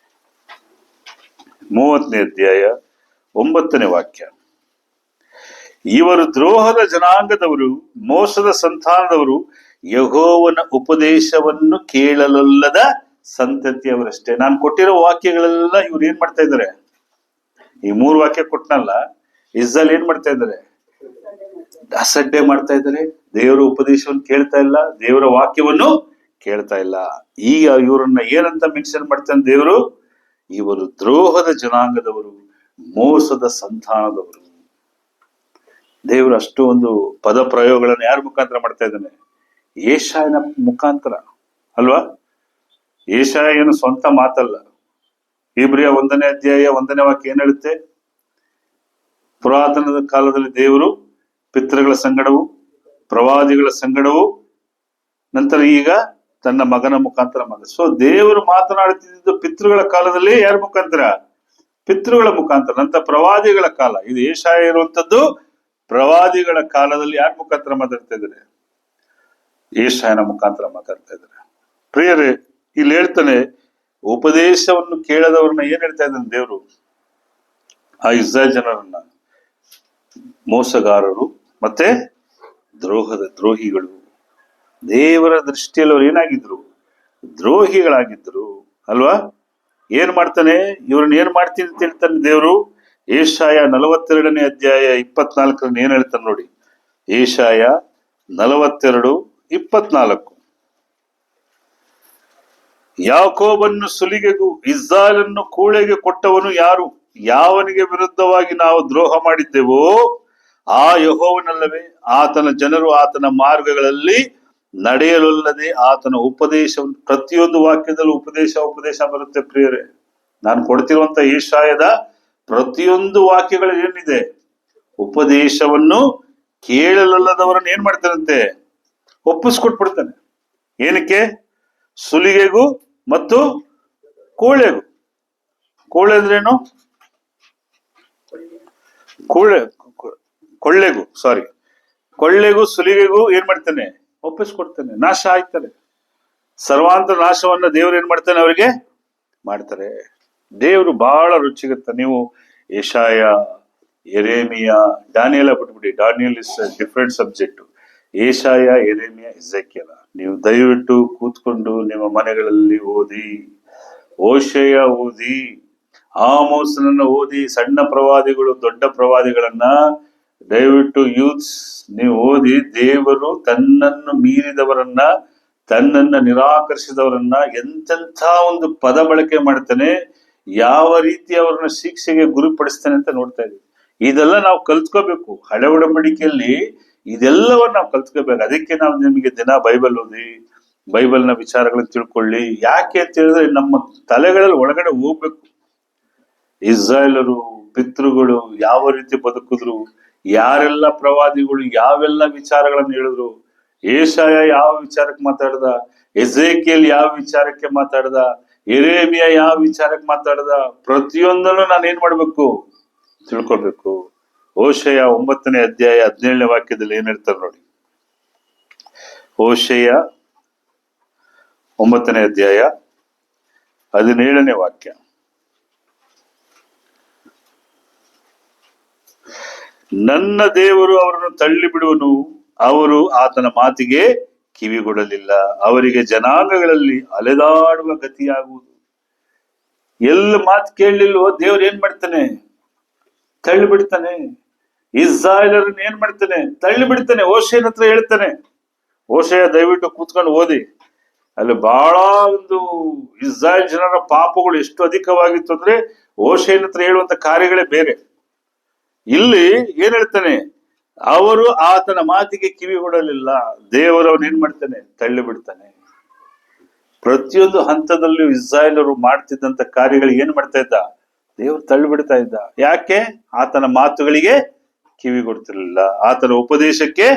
30ನೇ ಅಧ್ಯಾಯ 9ನೇ ವಾಕ್ಯ. ಇವರು ದ್ರೋಹದ ಜನಾಂಗದವರು, ಮೋಸದ ಸಂತಾನದವರು, ಯೆಹೋವನ ಉಪದೇಶವನ್ನು ಕೇಳಲೊಲ್ಲದ ಸಂತತಿಯವರಷ್ಟೇ. ನಾನು ಕೊಟ್ಟಿರೋ ವಾಕ್ಯಗಳೆಲ್ಲ ಇವ್ರು ಏನ್ ಮಾಡ್ತಾ ಇದ್ದಾರೆ? ಈ 3 ವಾಕ್ಯ ಕೊಟ್ಟನಲ್ಲ, ಇಸ್ರಾಯೇಲ್ ಏನ್ ಮಾಡ್ತಾ ಇದ್ದಾರೆ? ಅಸಡ್ಡೆ ಮಾಡ್ತಾ ಇದ್ದಾರೆ. ದೇವರ ಉಪದೇಶವನ್ನು ಕೇಳ್ತಾ ಇಲ್ಲ, ದೇವರ ವಾಕ್ಯವನ್ನು ಕೇಳ್ತಾ ಇಲ್ಲ. ಈಗ ಇವರನ್ನ ಏನಂತ ಮೆನ್ಷನ್ ಮಾಡ್ತಾನೆ ದೇವರು? ಇವರು ದ್ರೋಹದ ಜನಾಂಗದವರು, ಮೋಸದ ಸಂತಾನದವರು. ದೇವರು ಅಷ್ಟು ಒಂದು ಪದ ಪ್ರಯೋಗಗಳನ್ನು ಯಾರ ಮುಖಾಂತರ ಮಾಡ್ತಾ ಇದ್ದಾನೆ? ಯೆಶಾಯನ ಮುಖಾಂತರ ಅಲ್ವಾ? ಯೆಶಾಯ ಏನು ಸ್ವಂತ ಮಾತಲ್ಲ. ಇಬ್ರಿಯ 1ನೇ ಅಧ್ಯಾಯ 1ನೇ ವಾಕ್ಯ ಏನ್ ಹೇಳುತ್ತೆ? ಪುರಾತನದ ಕಾಲದಲ್ಲಿ ದೇವರು ಪಿತೃಗಳ ಸಂಗಡವು ಪ್ರವಾದಿಗಳ ಸಂಗಡವು, ನಂತರ ಈಗ ತನ್ನ ಮಗನ ಮುಖಾಂತರ ಸೊ ದೇವರು ಮಾತನಾಡುತ್ತಿದ್ದು ಪಿತೃಗಳ ಕಾಲದಲ್ಲಿ ಯಾರ ಮುಖಾಂತರ? ಪಿತೃಗಳ ಮುಖಾಂತರ. ನಂತರ ಪ್ರವಾದಿಗಳ ಕಾಲ. ಇದು ಯೆಶಾಯ ಇರುವಂತದ್ದು ಪ್ರವಾದಿಗಳ ಕಾಲದಲ್ಲಿ ಯಾರ ಮುಖಾಂತರ ಮಾತಾಡ್ತಾ ಇದ್ದಾರೆ? ಯೆಶಾಯನ ಮುಖಾಂತರ ಮಾತಾಡ್ತಾ ಇದ್ದಾರೆ. ಪ್ರಿಯರೇ, ಇಲ್ಲಿ ಹೇಳ್ತಾನೆ, ಉಪದೇಶವನ್ನು ಕೇಳದವ್ರನ್ನ ಏನ್ ಹೇಳ್ತಾ ಇದ್ದಾನೆ ದೇವರು? ಆ ಇಸ್ರಾಯೇಲ್ ಜನರನ್ನ ಮೋಸಗಾರರು ಮತ್ತೆ ದ್ರೋಹಿಗಳು. ದೇವರ ದೃಷ್ಟಿಯಲ್ಲಿ ಅವ್ರು ಏನಾಗಿದ್ರು? ದ್ರೋಹಿಗಳಾಗಿದ್ರು ಅಲ್ವಾ? ಏನ್ ಮಾಡ್ತಾನೆ? ಇವ್ರನ್ನ ಏನ್ ಮಾಡ್ತೀನಿ ಅಂತ ಹೇಳ್ತಾನೆ ದೇವರು. ಯೆಶಾಯ 42ನೇ ಅಧ್ಯಾಯ 24 ಏನ್ ಹೇಳ್ತಾನೆ ನೋಡಿ. ಯೆಶಾಯ 42:24, ಯಾಕೋಬನ್ನು ಸುಲಿಗೆಗೂ ಇಸ್ರಾಯೇಲನ್ನು ಕೂಳೆಗೆ ಕೊಟ್ಟವನು ಯಾರು? ಯಾವನಿಗೆ ವಿರುದ್ಧವಾಗಿ ನಾವು ದ್ರೋಹ ಮಾಡಿದ್ದೆವೋ ಆ ಯೆಹೋವನಲ್ಲವೇ? ಆತನ ಜನರು ಆತನ ಮಾರ್ಗಗಳಲ್ಲಿ ನಡೆಯಲೊಲ್ಲದೆ ಆತನ ಉಪದೇಶವನ್ನು, ಪ್ರತಿಯೊಂದು ವಾಕ್ಯದಲ್ಲೂ ಉಪದೇಶ ಬರುತ್ತೆ ಪ್ರಿಯರೇ. ನಾನು ಕೊಡ್ತಿರುವಂತ ಯೆಶಾಯದ ಪ್ರತಿಯೊಂದು ವಾಕ್ಯಗಳು ಏನಿದೆ? ಉಪದೇಶವನ್ನು ಕೇಳಲೊಲ್ಲದವರನ್ನು ಏನ್ ಮಾಡ್ತಾರಂತೆ? ಒಪ್ಪಿಸ್ಕೊಟ್ಬಿಡ್ತಾನೆ. ಏನಕ್ಕೆ? ಸುಲಿಗೆಗೂ ಮತ್ತು ಕೂಳೆಗೂ. ಕೂಳೆ ಅಂದ್ರೇನು? ಕೊಳ್ಳೆಗೂ ಸುಲಿಗೆಗೂ ಏನ್ ಮಾಡ್ತಾನೆ? ಒಪ್ಪಿಸ್ಕೊಡ್ತಾನೆ. ನಾಶ ಆಯ್ತಾರೆ. ಸರ್ವಾಂತರ ನಾಶವನ್ನ ದೇವ್ರು ಏನ್ ಮಾಡ್ತಾನೆ? ಅವರಿಗೆ ಮಾಡ್ತಾರೆ. ದೇವ್ರು ಬಹಳ ರುಚಿಗತ್ತ. ನೀವು ಯೆಶಾಯ, ಯೆರೆಮೀಯ, ದಾನಿಯೇಲ ಬಿಟ್ಬಿಡಿ. Daniel is different subject. ಯೆಶಾಯ, ಯೆರೆಮೀಯ, ಎಜೆಕಿಯೇಲ ನೀವು ದಯವಿಟ್ಟು ಕೂತ್ಕೊಂಡು ನಿಮ್ಮ ಮನೆಗಳಲ್ಲಿ ಓದಿ. ಹೋಶೇಯ ಓದಿ, ಆಮೋಸನನ್ನ ಓದಿ. ಸಣ್ಣ ಪ್ರವಾದಿಗಳು, ದೊಡ್ಡ ಪ್ರವಾದಿಗಳನ್ನ ದಯವಿಟ್ಟು ಯೂತ್ಸ್ ನೀವು ಓದಿ. ದೇವರು ತನ್ನನ್ನು ಮೀರಿದವರನ್ನ, ತನ್ನನ್ನ ನಿರಾಕರಿಸಿದವರನ್ನ ಎಂತೆಂಥ ಒಂದು ಪದ ಬಳಕೆ ಮಾಡ್ತಾನೆ, ಯಾವ ರೀತಿ ಅವ್ರನ್ನ ಶಿಕ್ಷೆಗೆ ಗುರಿಪಡಿಸ್ತಾನೆ ಅಂತ ನೋಡ್ತಾ ಇದ್ದೀವಿ. ಇದೆಲ್ಲ ನಾವು ಕಲ್ತ್ಕೋಬೇಕು. ಹಳೆ ಒಡಂಬಡಿಕೆಯಲ್ಲಿ ಇದೆಲ್ಲವನ್ನ ನಾವು ಕಲ್ತ್ಕೋಬೇಕು. ಅದಕ್ಕೆ ನಾವು ನಿಮಗೆ ದಿನ ಬೈಬಲ್ ಓದಿ, ಬೈಬಲ್ನ ವಿಚಾರಗಳನ್ನ ತಿಳ್ಕೊಳ್ಳಿ. ಯಾಕೆ ಅಂತ ಹೇಳಿದ್ರೆ ನಮ್ಮ ತಲೆಗಳಲ್ಲಿ ಒಳಗಡೆ ಹೋಗ್ಬೇಕು. ಇಸ್ರಾಯೇಲರು, ಪಿತೃಗಳು ಯಾವ ರೀತಿ ಬದುಕಿದ್ರು, ಯಾರೆಲ್ಲ ಪ್ರವಾದಿಗಳು ಯಾವೆಲ್ಲ ವಿಚಾರಗಳನ್ನು ಹೇಳಿದ್ರು, ಯೆಶಾಯ ಯಾವ ವಿಚಾರಕ್ಕೆ ಮಾತಾಡ್ದ, ಎಜೆಕಿಯೇಲ್ ಯಾವ ವಿಚಾರಕ್ಕೆ ಮಾತಾಡ್ದ, ಯೆರೆಮೀಯ ಯಾವ ವಿಚಾರಕ್ಕೆ ಮಾತಾಡ್ದ, ಪ್ರತಿಯೊಂದನ್ನು ನಾನು ಏನ್ ಮಾಡ್ಬೇಕು? ತಿಳ್ಕೊಬೇಕು. ಹೋಶೇಯ 9ನೇ ಅಧ್ಯಾಯ 17ನೇ ವಾಕ್ಯದಲ್ಲಿ ಏನ್ ಹೇಳ್ತಾರೆ ನೋಡಿ. ಹೋಶೇಯ 9ನೇ ಅಧ್ಯಾಯ 17ನೇ ವಾಕ್ಯ. ನನ್ನ ದೇವರು ಅವರನ್ನು ತಳ್ಳಿ ಬಿಡುವನು, ಅವರು ಆತನ ಮಾತಿಗೆ ಕಿವಿಗೊಡಲಿಲ್ಲ. ಅವರಿಗೆ ಜನಾಂಗಗಳಲ್ಲಿ ಅಲೆದಾಡುವ ಗತಿಯಾಗುವುದು. ಎಲ್ಲ ಮಾತು ಕೇಳಲಿಲ್ವೋ ದೇವ್ರು ಏನ್ ಮಾಡ್ತಾನೆ? ತಳ್ಳಿ ಬಿಡ್ತಾನೆ. ಇಸ್ರಾಯೇಲರನ್ನ ಏನ್ ಮಾಡ್ತಾನೆ? ತಳ್ಳಿ ಬಿಡ್ತಾನೆ. ಹೋಶೇಯನ ಹತ್ರ ಹೇಳ್ತಾನೆ. ಹೋಶೇಯ ದಯವಿಟ್ಟು ಕೂತ್ಕೊಂಡು ಓದಿ. ಅಲ್ಲಿ ಬಹಳ ಒಂದು ಇಸ್ರಾಯೇಲ್ ಜನರ ಪಾಪಗಳು ಎಷ್ಟು ಅಧಿಕವಾಗಿತ್ತು ಅಂದ್ರೆ ಹೋಶೇಯನ ಹತ್ರ ಹೇಳುವಂತ ಕಾರ್ಯಗಳೇ ಬೇರೆ. ಇಲ್ಲಿ ಏನ್ ಹೇಳ್ತಾನೆ? ಅವರು ಆತನ ಮಾತಿಗೆ ಕಿವಿ ಕೊಡಲಿಲ್ಲ. ದೇವರವನ್ ಏನ್ ಮಾಡ್ತಾನೆ? ತಳ್ಳಿ ಬಿಡ್ತಾನೆ. ಪ್ರತಿಯೊಂದು ಹಂತದಲ್ಲೂ ಇಸ್ರಾಯೇಲರು ಮಾಡ್ತಿದ್ದಂತ ಕಾರ್ಯಗಳಿಗೆ ಏನ್ ಮಾಡ್ತಾ ಇದ್ದ? ದೇವರು ತಳ್ಳಿ ಬಿಡ್ತಾ ಇದ್ದ. ಯಾಕೆ? ಆತನ ಮಾತುಗಳಿಗೆ ಕಿವಿ ಕೊಡ್ತಿರ್ಲಿಲ್ಲ, ಆತನ ಉಪದೇಶಕ್ಕೆ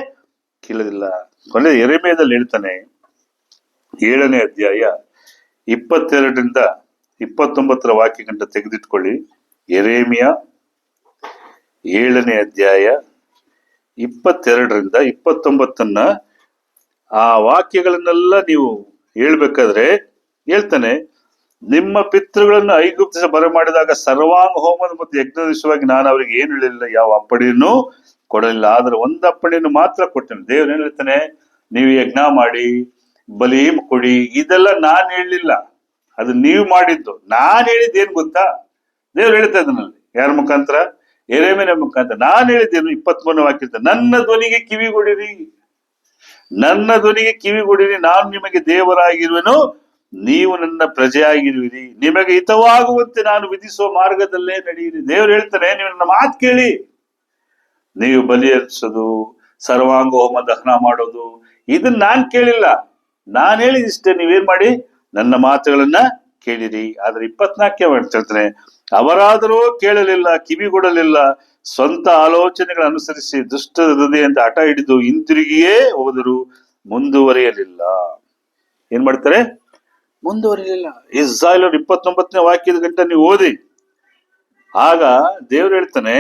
ಕೇಳಲಿಲ್ಲ. ಕೊನೆ ಯೆರೆಮೀಯದಲ್ಲಿ ಹೇಳ್ತಾನೆ, 7ನೇ ಅಧ್ಯಾಯ 22ರಿಂದ 29 ವಾಕ್ಯ ಗಂಟ ತೆಗೆದಿಟ್ಕೊಳ್ಳಿ. ಯೆರೆಮೀಯ 7ನೇ ಅಧ್ಯಾಯ 22ರಿಂದ 29 ಆ ವಾಕ್ಯಗಳನ್ನೆಲ್ಲ ನೀವು ಹೇಳ್ಬೇಕಾದ್ರೆ ಹೇಳ್ತಾನೆ, ನಿಮ್ಮ ಪಿತೃಗಳನ್ನು ಐಗುಪ್ತಿಸ ಬರಮಾಡಿದಾಗ ಸರ್ವಾಂಗ ಹೋಮದ ಮತ್ತು ಯಜ್ಞದೃಶ್ಯವಾಗಿ ನಾನು ಅವರಿಗೆ ಏನು ಹೇಳಿಲ್ಲ, ಯಾವ ಅಪ್ಪಣೆಯನ್ನು ಕೊಡಲಿಲ್ಲ. ಆದ್ರೆ ಒಂದು ಅಪ್ಪಣೆಯನ್ನು ಮಾತ್ರ ಕೊಟ್ಟನು. ದೇವ್ರು ಏನ್ ಹೇಳ್ತಾನೆ? ನೀವು ಯಜ್ಞ ಮಾಡಿ, ಬಲಿ ಕೊಡಿ, ಇದೆಲ್ಲ ನಾನ್ ಹೇಳಲಿಲ್ಲ. ಅದು ನೀವು ಮಾಡಿದ್ದು. ನಾನ್ ಹೇಳಿದ್ದು ಏನ್ ಗೊತ್ತಾ? ದೇವ್ರು ಹೇಳ್ತಾ ಇದ್ದಾನಲ್ಲಿ ಯಾರ ಮುಖಾಂತರ? ಯೆರೆಮೀಯನ ಮುಖಾಂತರ. ನಾನ್ ಹೇಳಿದ್ದೇನು? 23ನೇ ವಾಕ್ಯ, ನನ್ನ ಧ್ವನಿಗೆ ಕಿವಿಗೊಡಿರಿ, ನನ್ನ ಧ್ವನಿಗೆ ಕಿವಿಗೊಡಿರಿ, ನಾನು ನಿಮಗೆ ದೇವರಾಗಿರುವೆನು, ನೀವು ನನ್ನ ಪ್ರಜೆಯಾಗಿರುವಿರಿ, ನಿಮಗೆ ಹಿತವಾಗುವಂತೆ ನಾನು ವಿಧಿಸುವ ಮಾರ್ಗದಲ್ಲೇ ನಡೆಯಿರಿ. ದೇವ್ರು ಹೇಳ್ತಾನೆ, ನೀವು ನನ್ನ ಮಾತು ಕೇಳಿ. ನೀವು ಬಲಿ ಅರ್ಪಿಸೋದು, ಸರ್ವಾಂಗ ಹೋಮ ದಹನ ಮಾಡೋದು, ಇದನ್ನ ನಾನ್ ಕೇಳಿಲ್ಲ. ನಾನ್ ಹೇಳಿದಿಷ್ಟೇ, ನೀವೇನ್ ಮಾಡಿ? ನನ್ನ ಮಾತುಗಳನ್ನ ಕೇಳಿರಿ. ಆದ್ರೆ 24 ಹೇಳ್ತಾನೆ, ಅವರಾದರೂ ಕೇಳಲಿಲ್ಲ, ಕಿವಿಗೊಡಲಿಲ್ಲ, ಸ್ವಂತ ಆಲೋಚನೆಗಳ ಅನುಸರಿಸಿ ದುಷ್ಟ ಹೃದಯಂತೆ ಹಠ ಹಿಡಿದು ಹಿಂತಿರುಗಿಯೇ ಹೋದರು, ಮುಂದುವರಿಯಲಿಲ್ಲ. ಏನ್ ಮಾಡ್ತಾರೆ? ಮುಂದುವರಿಯಲಿಲ್ಲ. ಇಸ್ರಾಯೇಲ್ 29ನೇ ವಾಕ್ಯದ ಗಂಟ ನೀವು ಓದಿ. ಆಗ ದೇವ್ರು ಹೇಳ್ತಾನೆ,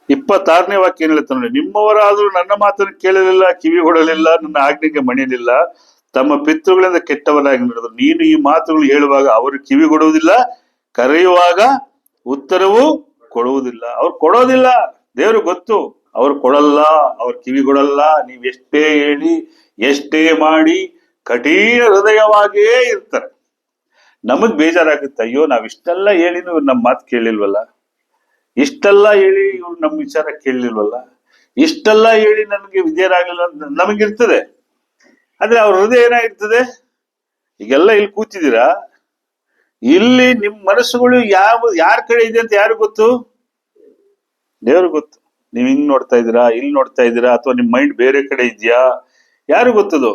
26ನೇ ವಾಕ್ಯ ಏನ್ ಹೇಳ್ತಾನೆ ನೋಡಿ, ನಿಮ್ಮವರಾದರೂ ನನ್ನ ಮಾತನ್ನು ಕೇಳಲಿಲ್ಲ, ಕಿವಿಗೊಡಲಿಲ್ಲ, ನನ್ನ ಆಜ್ಞೆಗೆ ಮಣಿಯಲಿಲ್ಲ, ತಮ್ಮ ಪಿತೃಗಳಿಂದ ಕೆಟ್ಟವರಾಗಿ ನಡೆದರು. ನೀನು ಈ ಮಾತುಗಳು ಹೇಳುವಾಗ ಅವರು ಕಿವಿಗೊಡುವುದಿಲ್ಲ, ಕರೆಯುವಾಗ ಉತ್ತರವೂ ಕೊಡುವುದಿಲ್ಲ. ಅವ್ರು ಕೊಡೋದಿಲ್ಲ. ದೇವ್ರು ಗೊತ್ತು, ಅವ್ರು ಕೊಡಲ್ಲ, ಅವ್ರು ಕಿವಿಗೊಡಲ್ಲ. ನೀವ್ ಎಷ್ಟೇ ಹೇಳಿ, ಎಷ್ಟೇ ಮಾಡಿ, ಕಠಿಣ ಹೃದಯವಾಗಿಯೇ ಇರ್ತಾರೆ. ನಮಗ್ ಬೇಜಾರಾಗುತ್ತೆ, ಅಯ್ಯೋ ನಾವ್ ಇಷ್ಟೆಲ್ಲ ಹೇಳಿನೂ ಇವ್ರು ನಮ್ಮ ಮಾತು ಕೇಳಿಲ್ವಲ್ಲ, ಇಷ್ಟೆಲ್ಲ ಹೇಳಿ ಇವ್ರು ನಮ್ಮ ವಿಚಾರ ಕೇಳಲಿಲ್ವಲ್ಲ, ಇಷ್ಟೆಲ್ಲ ಹೇಳಿ ನನ್ಗೆ ವಿಧೇಯರಾಗ್ಲಿಲ್ಲ ಅಂತ ನಮಗಿರ್ತದೆ. ಆದ್ರೆ ಅವ್ರ ಹೃದಯ ಏನಾಗಿರ್ತದೆ? ಈಗೆಲ್ಲ ಇಲ್ಲಿ ಕೂತಿದ್ದೀರಾ, ಇಲ್ಲಿ ನಿಮ್ ಮನಸ್ಸುಗಳು ಯಾರ ಕಡೆ ಇದೆ ಅಂತ ಯಾರು ಗೊತ್ತು? ದೇವ್ರು ಗೊತ್ತು. ನೀವ್ ಹಿಂಗ್ ನೋಡ್ತಾ ಇದ್ದೀರಾ, ಇಲ್ಲಿ ನೋಡ್ತಾ ಇದ್ದೀರಾ, ಅಥವಾ ನಿಮ್ ಮೈಂಡ್ ಬೇರೆ ಕಡೆ ಇದೆಯಾ, ಯಾರು ಗೊತ್ತದು?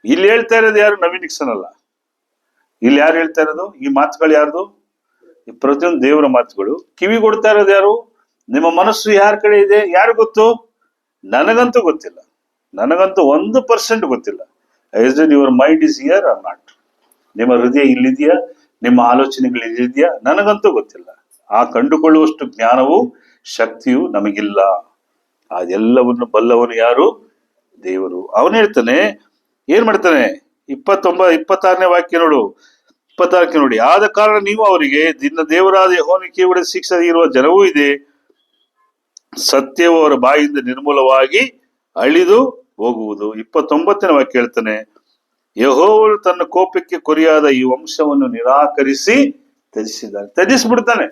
ಇಲ್ಲಿ ಹೇಳ್ತಾ ಇರೋದು ಯಾರು? ನವೀನ್ ನಿಕ್ಸನ್ ಅಲ್ಲ. ಇಲ್ಲಿ ಯಾರು ಹೇಳ್ತಾ ಇರೋದು? ಈ ಮಾತುಗಳು ಯಾರ್ದು? ಈ ಪ್ರತಿಯೊಂದು ದೇವರ ಮಾತುಗಳು. ಕಿವಿ ಕೊಡ್ತಾ ಇರೋದು ಯಾರು? ನಿಮ್ಮ ಮನಸ್ಸು ಯಾರ ಕಡೆ ಇದೆ ಯಾರು ಗೊತ್ತು? ನನಗಂತೂ ಗೊತ್ತಿಲ್ಲ. ನನಗಂತೂ 1% ಗೊತ್ತಿಲ್ಲ. Your mind is here or not. ನಿಮ್ಮ ಹೃದಯ ಇಲ್ಲಿದೆಯಾ, ನಿಮ್ಮ ಆಲೋಚನೆಗಳು ಇಲ್ಲಿದೆಯಾ, ನನಗಂತೂ ಗೊತ್ತಿಲ್ಲ. ಆ ಕಂಡುಕೊಳ್ಳುವಷ್ಟು ಜ್ಞಾನವು ಶಕ್ತಿಯು ನಮಗಿಲ್ಲ. ಅದೆಲ್ಲವನ್ನು ಬಲ್ಲವನು ಯಾರು? ದೇವರು. ಅವನು ಹೇಳ್ತಾನೆ, ಏನ್ ಮಾಡ್ತಾನೆ? 26ನೇ ವಾಕ್ಯ ನೋಡು, 26ಕ್ಕೆ ನೋಡಿ. ಆದ ಕಾರಣ ನೀವು ಅವರಿಗೆ, ನಿನ್ನ ದೇವರಾದ ಯೆಹೋವನಿಗೆ ಒಡೆದ ಶಿಕ್ಷೆ ಇರುವ ಜನವೂ ಇದೆ, ಸತ್ಯವು ಅವರ ಬಾಯಿಂದ ನಿರ್ಮೂಲವಾಗಿ ಅಳಿದು ಹೋಗುವುದು. 29ನೇ ವಾಕ್ಯ ಹೇಳ್ತಾನೆ, ಯೆಹೋವನು ತನ್ನ ಕೋಪಕ್ಕೆ ಕೊರಿಯಾದ ಈ ವಂಶವನ್ನು ನಿರಾಕರಿಸಿ ತ್ಯಜಿಸಿದ್ದಾನೆ. ತ್ಯಜಿಸ್ಬಿಡ್ತಾನೆ.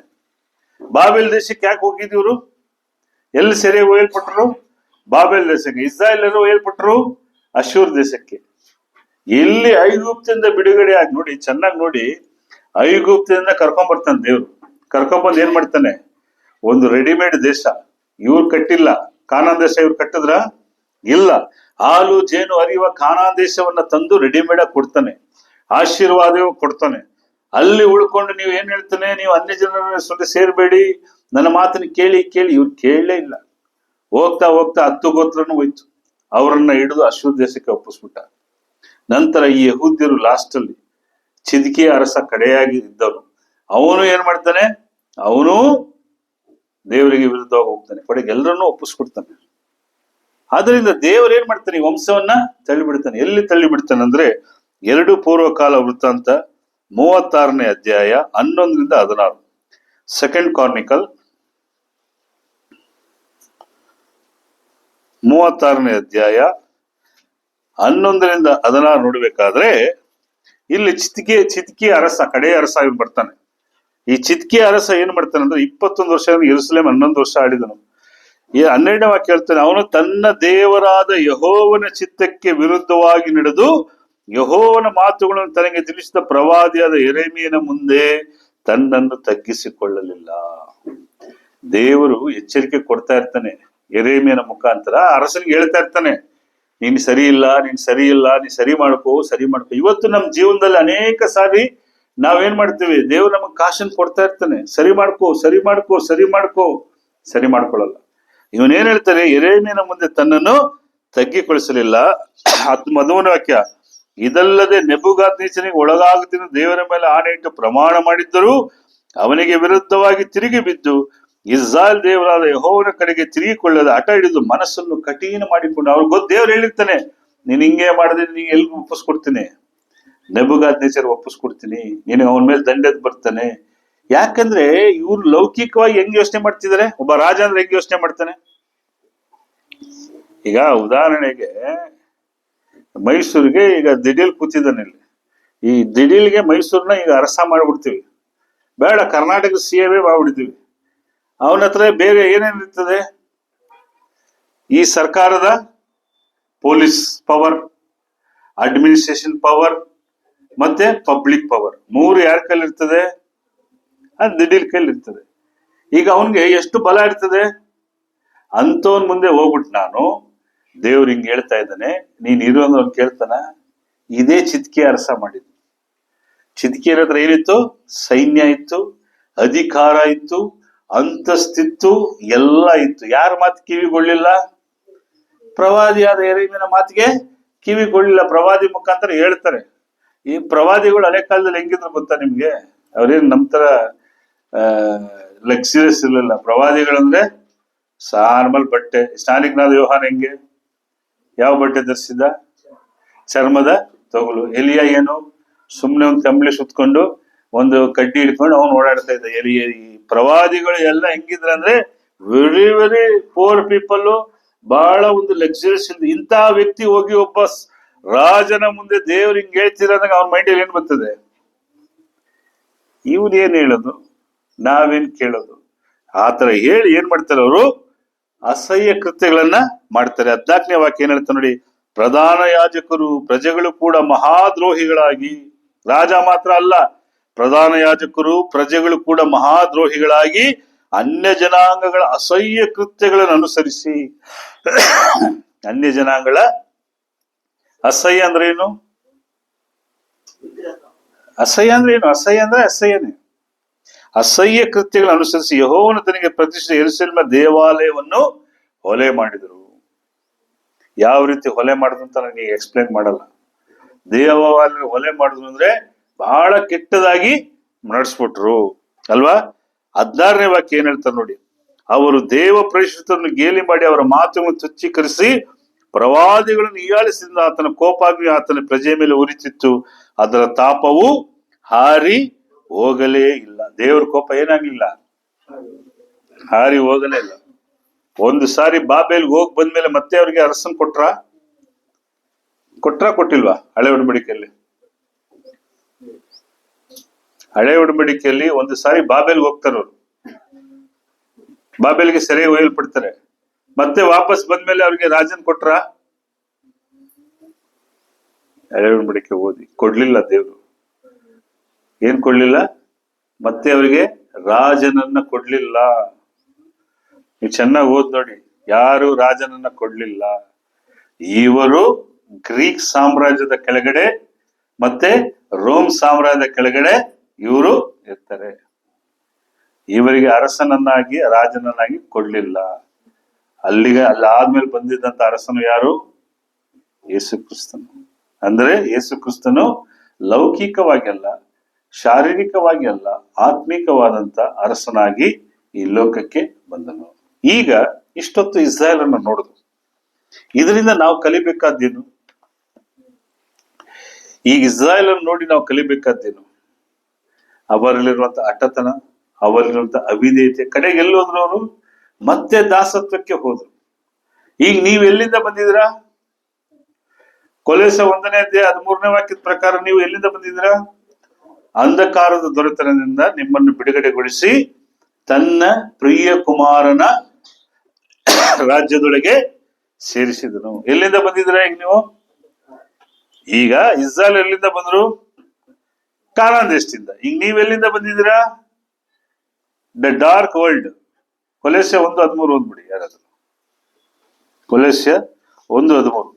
ಬಾಬೆಲ್ ದೇಶಕ್ಕೆ ಯಾಕೆ ಹೋಗಿದ್ದೀವ್ರು? ಎಲ್ಲಿ ಸೆರೆ ಒಯ್ಯಲ್ಪಟ್ರು? ಬಾಬೆಲ್ ದೇಶಕ್ಕೆ. ಇಸ್ರಾಯೇಲರು ಒಯ್ಯಲ್ಪಟ್ರು ಅಶ್ಶೂರ್ ದೇಶಕ್ಕೆ. ಎಲ್ಲಿ ಐಗುಪ್ತದಿಂದ ಬಿಡುಗಡೆ ಆಗಿ, ನೋಡಿ ಚೆನ್ನಾಗಿ ನೋಡಿ, ಐಗುಪ್ತದಿಂದ ಕರ್ಕೊಂಡ್ ಬರ್ತಾನೆ ದೇವ್ರು. ಕರ್ಕೊಂಡ್ಬಂದು ಏನ್ ಮಾಡ್ತಾನೆ? ಒಂದು ರೆಡಿಮೇಡ್ ದೇಶ. ಇವ್ರು ಕಟ್ಟಿಲ್ಲ. ಕಾನಾನ್ ದೇಶ ಇವ್ರು ಕಟ್ಟಿದ್ರ? ಇಲ್ಲ. ಹಾಲು ಜೇನು ಹರಿಯುವ ಕಾನಾನ್ ದೇಶವನ್ನ ತಂದು ರೆಡಿಮೇಡ್ ಆಗಿ ಕೊಡ್ತಾನೆ. ಆಶೀರ್ವಾದವೂ ಕೊಡ್ತಾನೆ. ಅಲ್ಲಿ ಉಳ್ಕೊಂಡು ನೀವು ಏನ್ ಹೇಳ್ತಾನೆ? ನೀವು ಅನ್ಯ ಜನರ ಸುಳ್ಳು ಸೇರ್ಬೇಡಿ, ನನ್ನ ಮಾತನ್ನ ಕೇಳಿ ಕೇಳಿ. ಇವ್ರು ಕೇಳಲೇ ಇಲ್ಲ. ಹೋಗ್ತಾ ಹೋಗ್ತಾ 10 ಗೋತ್ರನು ಹೋಯ್ತು. ಅವರನ್ನ ಹಿಡಿದು ಅಶ್ಶೂರ್ ದೇಶಕ್ಕೆ ಒಪ್ಪಿಸ್ಬಿಟ್ಟ. ನಂತರ ಈ ಯಹೂದ್ಯರು ಲಾಸ್ಟ್ ಅಲ್ಲಿ, ಚಿದ್ಕೀಯ ಅರಸ ಕಡೆಯಾಗಿ ಇದ್ದವನು, ಅವನು ಏನ್ ಮಾಡ್ತಾನೆ? ಅವನು ದೇವರಿಗೆ ವಿರುದ್ಧವಾಗಿ ಹೋಗ್ತಾನೆ. ಕಡೆಗೆ ಎಲ್ಲರನ್ನೂ ಒಪ್ಪಿಸ್ಕೊಡ್ತಾನೆ. ಆದ್ರಿಂದ ದೇವರು ಏನ್ ಮಾಡ್ತಾನೆ? ಈ ವಂಶವನ್ನ ತಳ್ಳಿಬಿಡ್ತಾನೆ. ಎಲ್ಲಿ ತಳ್ಳಿಬಿಡ್ತಾನೆ ಅಂದ್ರೆ 2 ಪೂರ್ವಕಾಲ ವೃತ್ತಾಂತ 36ನೇ ಅಧ್ಯಾಯ 11ರಿಂದ 16. ಸೆಕೆಂಡ್ ಕಾರ್ನಿಕಲ್ 36ನೇ ಅಧ್ಯಾಯ 11ರಿಂದ 16 ನೋಡ್ಬೇಕಾದ್ರೆ, ಇಲ್ಲಿ ಚಿದ್ಕೀಯ ಅರಸ, ಕಡೆಯ ಅರಸ ಇವನು ಬರ್ತಾನೆ. ಈ ಚಿದ್ಕೀಯ ಅರಸ ಏನ್ ಮಾಡ್ತಾನೆ ಅಂದ್ರೆ, 21 ವರ್ಷ ಯೆರೂಸಲೇಮ್ 11 ವರ್ಷ ಆಡಿದನು. ಈ 12ನೇ ವಾಕ್ಯ ಹೇಳ್ತಾನೆ, ಅವನು ತನ್ನ ದೇವರಾದ ಯೆಹೋವನ ಚಿತ್ತಕ್ಕೆ ವಿರುದ್ಧವಾಗಿ ನಡೆದು ಯೆಹೋವನ ಮಾತುಗಳನ್ನು ತನಗೆ ತಿಳಿಸಿದ ಪ್ರವಾದಿಯಾದ ಯೆರೆಮೀಯನ ಮುಂದೆ ತನ್ನನ್ನು ತಗ್ಗಿಸಿಕೊಳ್ಳಲಿಲ್ಲ. ದೇವರು ಎಚ್ಚರಿಕೆ ಕೊಡ್ತಾ ಇರ್ತಾನೆ ಯೆರೆಮೀಯನ ಮುಖಾಂತರ. ಅರಸನಿಗೆ ಹೇಳ್ತಾ ಇರ್ತಾನೆ, ನೀನ್ ಸರಿ ಇಲ್ಲ, ನೀನ್ ಸರಿ ಇಲ್ಲ, ನೀನ್ ಸರಿ ಮಾಡ್ಕೋ, ಸರಿ ಮಾಡ್ಕೋ. ಇವತ್ತು ನಮ್ ಜೀವನದಲ್ಲಿ ಅನೇಕ ಸಾರಿ ನಾವೇನ್ ಮಾಡ್ತೀವಿ? ದೇವ್ರು ನಮಗ್ ಕಾಶನ್ ಕೊಡ್ತಾ ಇರ್ತಾನೆ, ಸರಿ ಮಾಡ್ಕೋ, ಸರಿ ಮಾಡ್ಕೋ, ಸರಿ ಮಾಡ್ಕೋ. ಸರಿ ಮಾಡ್ಕೊಳ್ಳಲ್ಲ. ಇವನೇನ್ ಹೇಳ್ತಾರೆ? ಯೆರೆಮೀಯನ ಮುಂದೆ ತನ್ನನ್ನು ತಗ್ಗಿಗೊಳಿಸಲಿಲ್ಲ. 13ನೇ ವಾಕ್ಯ, ಇದಲ್ಲದೆ ನೆಬೂಕದ್ನೆಚ್ಚರನಿಗೆ ಒಳಗಾಗುತ್ತಿನ ದೇವರ ಮೇಲೆ ಆಣೆ ಇಟ್ಟು ಪ್ರಮಾಣ ಮಾಡಿದ್ದರೂ ಅವನಿಗೆ ವಿರುದ್ಧವಾಗಿ ತಿರುಗಿ ಬಿದ್ದು ಇಸ್ರಾಯೇಲ್ ದೇವರಾದ ಯೆಹೋವನ ಕಡೆಗೆ ತಿರುಗಿಕೊಳ್ಳದ ಹಠ ಹಿಡಿದು ಮನಸ್ಸನ್ನು ಕಠಿಣ ಮಾಡಿಕೊಂಡು, ಅವ್ರಿಗೆ ಗೊತ್ತು, ದೇವ್ರು ಹೇಳಿರ್ತಾನೆ, ನೀನ್ ಹಿಂಗೆ ಮಾಡಿದ್ರೆ ನೀನ್ ಎಲ್ಗೂ ಒಪ್ಪಿಸ್ಕೊಡ್ತೀನಿ, ನೆಬೂಕದ್ನೆಚ್ಚರ್ ಒಪ್ಪಿಸ್ಕೊಡ್ತೀನಿ, ನಿನಗೆ ಅವನ ಮೇಲೆ ದಂಡೆದ್ ಬರ್ತಾನೆ. ಯಾಕಂದ್ರೆ ಇವ್ರು ಲೌಕಿಕವಾಗಿ ಹೆಂಗ್ ಯೋಚನೆ ಮಾಡ್ತಿದಾರೆ? ಒಬ್ಬ ರಾಜ ಅಂದ್ರೆ ಹೆಂಗ್ ಯೋಚನೆ ಮಾಡ್ತಾನೆ? ಈಗ ಉದಾಹರಣೆಗೆ ಮೈಸೂರಿಗೆ ಈಗ ದಿಢೀಲ್ ಕೂತಿದ್ದಾನೆ ಇಲ್ಲಿ. ಈ ದಿಢೀಲ್ಗೆ ಮೈಸೂರನ್ನ ಈಗ ಅರಸ ಮಾಡ್ಬಿಡ್ತೀವಿ, ಬೇಡ ಕರ್ನಾಟಕ CM ಮಾಡ್ಬಿಡ್ತೀವಿ. ಅವನ ಹತ್ರ ಬೇರೆ ಏನೇನಿರ್ತದೆ? ಈ ಸರ್ಕಾರದ ಪೊಲೀಸ್ ಪವರ್, ಅಡ್ಮಿನಿಸ್ಟ್ರೇಷನ್ ಪವರ್ ಮತ್ತೆ ಪಬ್ಲಿಕ್ ಪವರ್, ಮೂರು ಯಾರ ಕೈಲಿ ಇರ್ತದೆ? ಅದು ದಿಢೀಲ್ ಕೈಲಿ ಇರ್ತದೆ. ಈಗ ಅವನ್ಗೆ ಎಷ್ಟು ಬಲ ಇರ್ತದೆ? ಅಂತವನ್ ಮುಂದೆ ಹೋಗ್ಬಿಟ್ಟು ನಾನು ದೇವ್ರು ಹಿಂಗ್ ಹೇಳ್ತಾ ಇದ್ದಾನೆ, ನೀನ್ ಇರು ಅಂದ್ರೆ ಅವ್ನು ಕೇಳ್ತಾನ? ಇದೇ ಚಿತ್ಕಿ ಅರಸ ಮಾಡಿದ್ದು. ಚಿತ್ಕಿ ಹತ್ರ ಏನಿತ್ತು? ಸೈನ್ಯ ಇತ್ತು, ಅಧಿಕಾರ ಇತ್ತು, ಅಂತಸ್ತಿತ್ತು, ಎಲ್ಲ ಇತ್ತು. ಯಾರ ಮಾತು ಕಿವಿಗೊಳ್ಳಿಲ್ಲ? ಪ್ರವಾದಿಯಾದ ಯೆರೆಮೀಯನ ಮಾತಿಗೆ ಕಿವಿಗೊಳ್ಳಿಲ್ಲ. ಪ್ರವಾದಿ ಮುಖಾಂತರ ಹೇಳ್ತಾರೆ. ಈ ಪ್ರವಾದಿಗಳು ಹಳೆ ಕಾಲದಲ್ಲಿ ಹೆಂಗಿದ್ರು ಗೊತ್ತಾ ನಿಮ್ಗೆ? ಅವ್ರೇನ್ ನಮ್ ತರ ಲಕ್ಸುರಿಯಸ್ ಇರಲಿಲ್ಲ. ಪ್ರವಾದಿಗಳಂದ್ರೆ ನಾರ್ಮಲ್ ಬಟ್ಟೆ. ಸ್ನಾನಿಕನಾದ ಯೋಹಾನ ಹೆಂಗೆ? ಯಾವ ಬಟ್ಟೆ ಧರಿಸಿದ? ಚರ್ಮದ ತೊಗಲು. ಎಲಿಯ ಏನು? ಸುಮ್ನೆ ಒಂದು ಕಂಬಳಿ ಸುತ್ಕೊಂಡು ಒಂದು ಕಡ್ಡಿ ಹಿಡ್ಕೊಂಡು ಅವನು ಓಡಾಡ್ತಾ ಇದ್ದ. ಈ ಪ್ರವಾದಿಗಳು ಎಲ್ಲ ಹೆಂಗಿದ್ರ ಅಂದ್ರೆ ವೆರಿ ವೆರಿ ಪೋರ್ ಪೀಪಲ್, ಬಹಳ ಒಂದು ಲಕ್ಸುರಿಯಸ್ ಇದ್ದು. ಇಂತಹ ವ್ಯಕ್ತಿ ಹೋಗಿ ಒಬ್ಬ ರಾಜನ ಮುಂದೆ ದೇವ್ರು ಹಿಂಗ್ ಹೇಳ್ತಿರೋದಾಗ ಅವನ ಮೈಂಡಲ್ಲಿ ಏನ್ ಬರ್ತದೆ? ಇವನ್ ಏನ್ ಹೇಳೋದು, ನಾವೇನ್ ಕೇಳೋದು? ಆತರ ಹೇಳಿ ಏನ್ ಮಾಡ್ತಾರೆ ಅವರು? ಅಸಹ್ಯ ಕೃತ್ಯಗಳನ್ನ ಮಾಡ್ತಾರೆ. 14ನೇ ವಾಕ್ಯ ಏನ್ ಹೇಳ್ತಾರೆ ನೋಡಿ, ಪ್ರಧಾನ ಯಾಜಕರು ಪ್ರಜೆಗಳು ಕೂಡ ಮಹಾದ್ರೋಹಿಗಳಾಗಿ, ರಾಜ ಮಾತ್ರ ಅಲ್ಲ, ಪ್ರಧಾನ ಯಾಜಕರು ಪ್ರಜೆಗಳು ಕೂಡ ಮಹಾದ್ರೋಹಿಗಳಾಗಿ ಅನ್ಯ ಜನಾಂಗಗಳ ಅಸಹ್ಯ ಕೃತ್ಯಗಳನ್ನು ಅನುಸರಿಸಿ. ಅನ್ಯ ಜನಾಂಗಗಳ ಅಸಹ್ಯ ಅಂದ್ರೆ ಏನು? ಅಸಹ್ಯ ಅಂದ್ರೆ ಏನು? ಅಸಹ್ಯ ಅಂದ್ರೆ ಅಸಹ್ಯನೇ. ಅಸಹ್ಯ ಕೃತ್ಯಗಳನ್ನು ಅನುಸರಿಸಿ ಯೆಹೋವನು ತನಗೆ ಪ್ರತಿಷ್ಠಿತ ಯೆರೂಸಲೇಮಿನ ದೇವಾಲಯವನ್ನು ಹೊಲೆ ಮಾಡಿದರು. ಯಾವ ರೀತಿ ಹೊಲೆ ಮಾಡಿದ್ರು ಅಂತ ನನಗೆ ಎಕ್ಸ್ಪ್ಲೇನ್ ಮಾಡಲ್ಲ. ದೇವಾಲಯ ಹೊಲೆ ಮಾಡಿದ್ರು ಅಂದ್ರೆ ಬಹಳ ಕೆಟ್ಟದಾಗಿ ನಡೆಸ್ಬಿಟ್ರು ಅಲ್ವಾ? 16ನೇ ವಾಕ್ಯ ಏನ್ ಹೇಳ್ತಾರೆ ನೋಡಿ, ಅವರು ದೇವ ಪರಿಶುದ್ಧರನ್ನು ಗೇಲಿ ಮಾಡಿ ಅವರ ಮಾತುಗಳನ್ನು ತುಚ್ಛೀಕರಿಸಿ ಪ್ರವಾದಿಗಳನ್ನು ಹೀಯಾಳಿಸಿದ ಆತನ ಕೋಪಾಗ್ನಿ ಆತನ ಪ್ರಜೆ ಮೇಲೆ ಉರಿತಿತ್ತು, ಅದರ ತಾಪವು ಹಾರಿ ಹೋಗಲೇ ಇಲ್ಲ. ದೇವ್ರ ಕೋಪ ಏನಾಗ್ಲಿಲ್ಲ, ಹಾರಿ ಹೋಗಲೇ ಇಲ್ಲ. ಒಂದು ಸಾರಿ ಬಾಬೇಲ್ಗೆ ಹೋಗಿ ಬಂದ್ಮೇಲೆ ಮತ್ತೆ ಅವ್ರಿಗೆ ಅರಸನ್ ಕೊಟ್ಟಿಲ್ವಾ? ಹಳೆ ಒಡಂಬಡಿಕೆಯಲ್ಲಿ, ಹಳೆ ಒಡಂಬಡಿಕೆಯಲ್ಲಿ ಒಂದು ಸಾರಿ ಬಾಬೇಲ್ಗೆ ಹೋಗ್ತಾರವ್ರು, ಬಾಬೇಲ್ಗೆ ಸೆರೆ ಒಯ್ಯಲ್ಪಡ್ತಾರೆ. ಮತ್ತೆ ವಾಪಸ್ ಬಂದ್ಮೇಲೆ ಅವ್ರಿಗೆ ರಾಜನ್ ಕೊಟ್ರ? ಹಳೆ ಒಡಂಬಡಿಕೆ ಓದಿ. ಕೊಡ್ಲಿಲ್ಲ ದೇವ್ರು. ಏನ್ ಕೊಡ್ಲಿಲ್ಲ? ಮತ್ತೆ ಅವರಿಗೆ ರಾಜನನ್ನ ಕೊಡ್ಲಿಲ್ಲ. ನೀವು ಚೆನ್ನಾಗಿ ಓದ್ ನೋಡಿ, ಯಾರು ರಾಜನನ್ನ ಕೊಡ್ಲಿಲ್ಲ. ಇವರು ಗ್ರೀಕ್ ಸಾಮ್ರಾಜ್ಯದ ಕೆಳಗಡೆ ಮತ್ತೆ ರೋಮ್ ಸಾಮ್ರಾಜ್ಯದ ಕೆಳಗಡೆ ಇವರು ಇರ್ತಾರೆ. ಇವರಿಗೆ ಅರಸನನ್ನಾಗಿ ರಾಜನನ್ನಾಗಿ ಕೊಡ್ಲಿಲ್ಲ. ಅಲ್ಲಾದ್ಮೇಲೆ ಬಂದಿದ್ದಂತ ಅರಸನು ಯಾರು? ಯೇಸು ಕ್ರಿಸ್ತನು. ಅಂದ್ರೆ ಯೇಸು ಕ್ರಿಸ್ತನು ಲೌಕಿಕವಾಗಿ ಅಲ್ಲ, ಶಾರೀರಿಕವಾಗಿ ಅಲ್ಲ, ಆತ್ಮಿಕವಾದಂತ ಅರಸನಾಗಿ ಈ ಲೋಕಕ್ಕೆ ಬಂದನು. ಈಗ ಇಷ್ಟೊತ್ತು ಇಸ್ರಾಯೇಲ್ ಅನ್ನು ನೋಡುದು, ಇದರಿಂದ ನಾವು ಕಲಿಬೇಕಾದ್ದೇನು? ಈಗ ಇಸ್ರಾಯೇಲ್ ಅನ್ನು ನೋಡಿ ನಾವು ಕಲಿಬೇಕಾದ್ದೇನು? ಅವರಲ್ಲಿರುವಂತ ಹಠತನ, ಅವರಲ್ಲಿರುವಂತ ಅವಿಧೇಯತೆ, ಕಡೆಗೆ ಎಲ್ಲೋದ್ರು ಅವರು ಮತ್ತೆ ದಾಸತ್ವಕ್ಕೆ ಹೋದ್ರು. ಈಗ ನೀವ್ ಎಲ್ಲಿಂದ ಬಂದಿದ್ದೀರಾ? ಕೊಲೊಸ್ಸೆ 1ನೇ ಅಧ್ಯಾಯ 13ನೇ ವಾಕ್ಯದ ಪ್ರಕಾರ ನೀವು ಎಲ್ಲಿಂದ ಬಂದಿದ್ದೀರಾ? ಅಂಧಕಾರದ ದೊರೆತನದಿಂದ ನಿಮ್ಮನ್ನು ಬಿಡುಗಡೆಗೊಳಿಸಿ ತನ್ನ ಪ್ರಿಯ ಕುಮಾರನ ರಾಜ್ಯದೊಳಗೆ ಸೇರಿಸಿದನು. ಎಲ್ಲಿಂದ ಬಂದಿದ್ದೀರಾ ಈಗ ನೀವು? ಈಗ ಇಸ್ರಾಯೇಲ್ ಎಲ್ಲಿಂದ ಬಂದ್ರು? ಕಾನಾನ್ ದೇಶದಿಂದ. ಈಗ ನೀವೆಲ್ಲಿಂದ ಬಂದಿದ್ದೀರಾ? The dark world. ಕೊಲೊಸ್ಸೆ 1:13 ಓದ್ಬಿಡಿ ಯಾರಾದ್ರು. ಕೊಲೊಸ್ಸೆ 1:13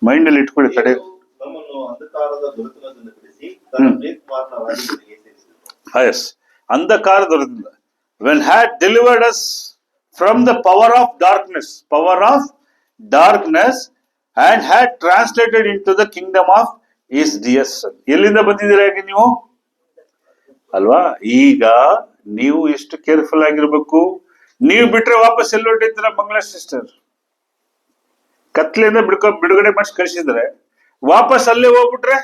ಮೈಂಡ್ ಅಲ್ಲಿ ಇಟ್ಕೊಳ್ಳಿ. ಕಡೆ ಅಂಧಕಾರ ದೊರೆತಿಂದ, when had delivered us from the power of darkness and had translated into the kingdom of his dear son. ಎಲ್ಲಿಂದ ಬಂದಿದ್ದೀರಾ ಈಗ ನೀವು? ಅಲ್ವಾ? ಈಗ ನೀವು ಎಷ್ಟು ಕೇರ್ಫುಲ್ ಆಗಿರ್ಬೇಕು. ನೀವು ಬಿಟ್ರೆ ವಾಪಸ್ ಎಲ್ಲಿ ಹೊರಟಿದ್ದೀರಾ? ಮಂಗಳ ಸಿಸ್ಟರ್ ಕತ್ಲೆಯಿಂದ ಬಿಡುಗಡೆ ಮಾಡಿಸಿ ಕಳಿಸಿದ್ರೆ ವಾಪಸ್ ಅಲ್ಲೇ ಹೋಗ್ಬಿಟ್ರೆ,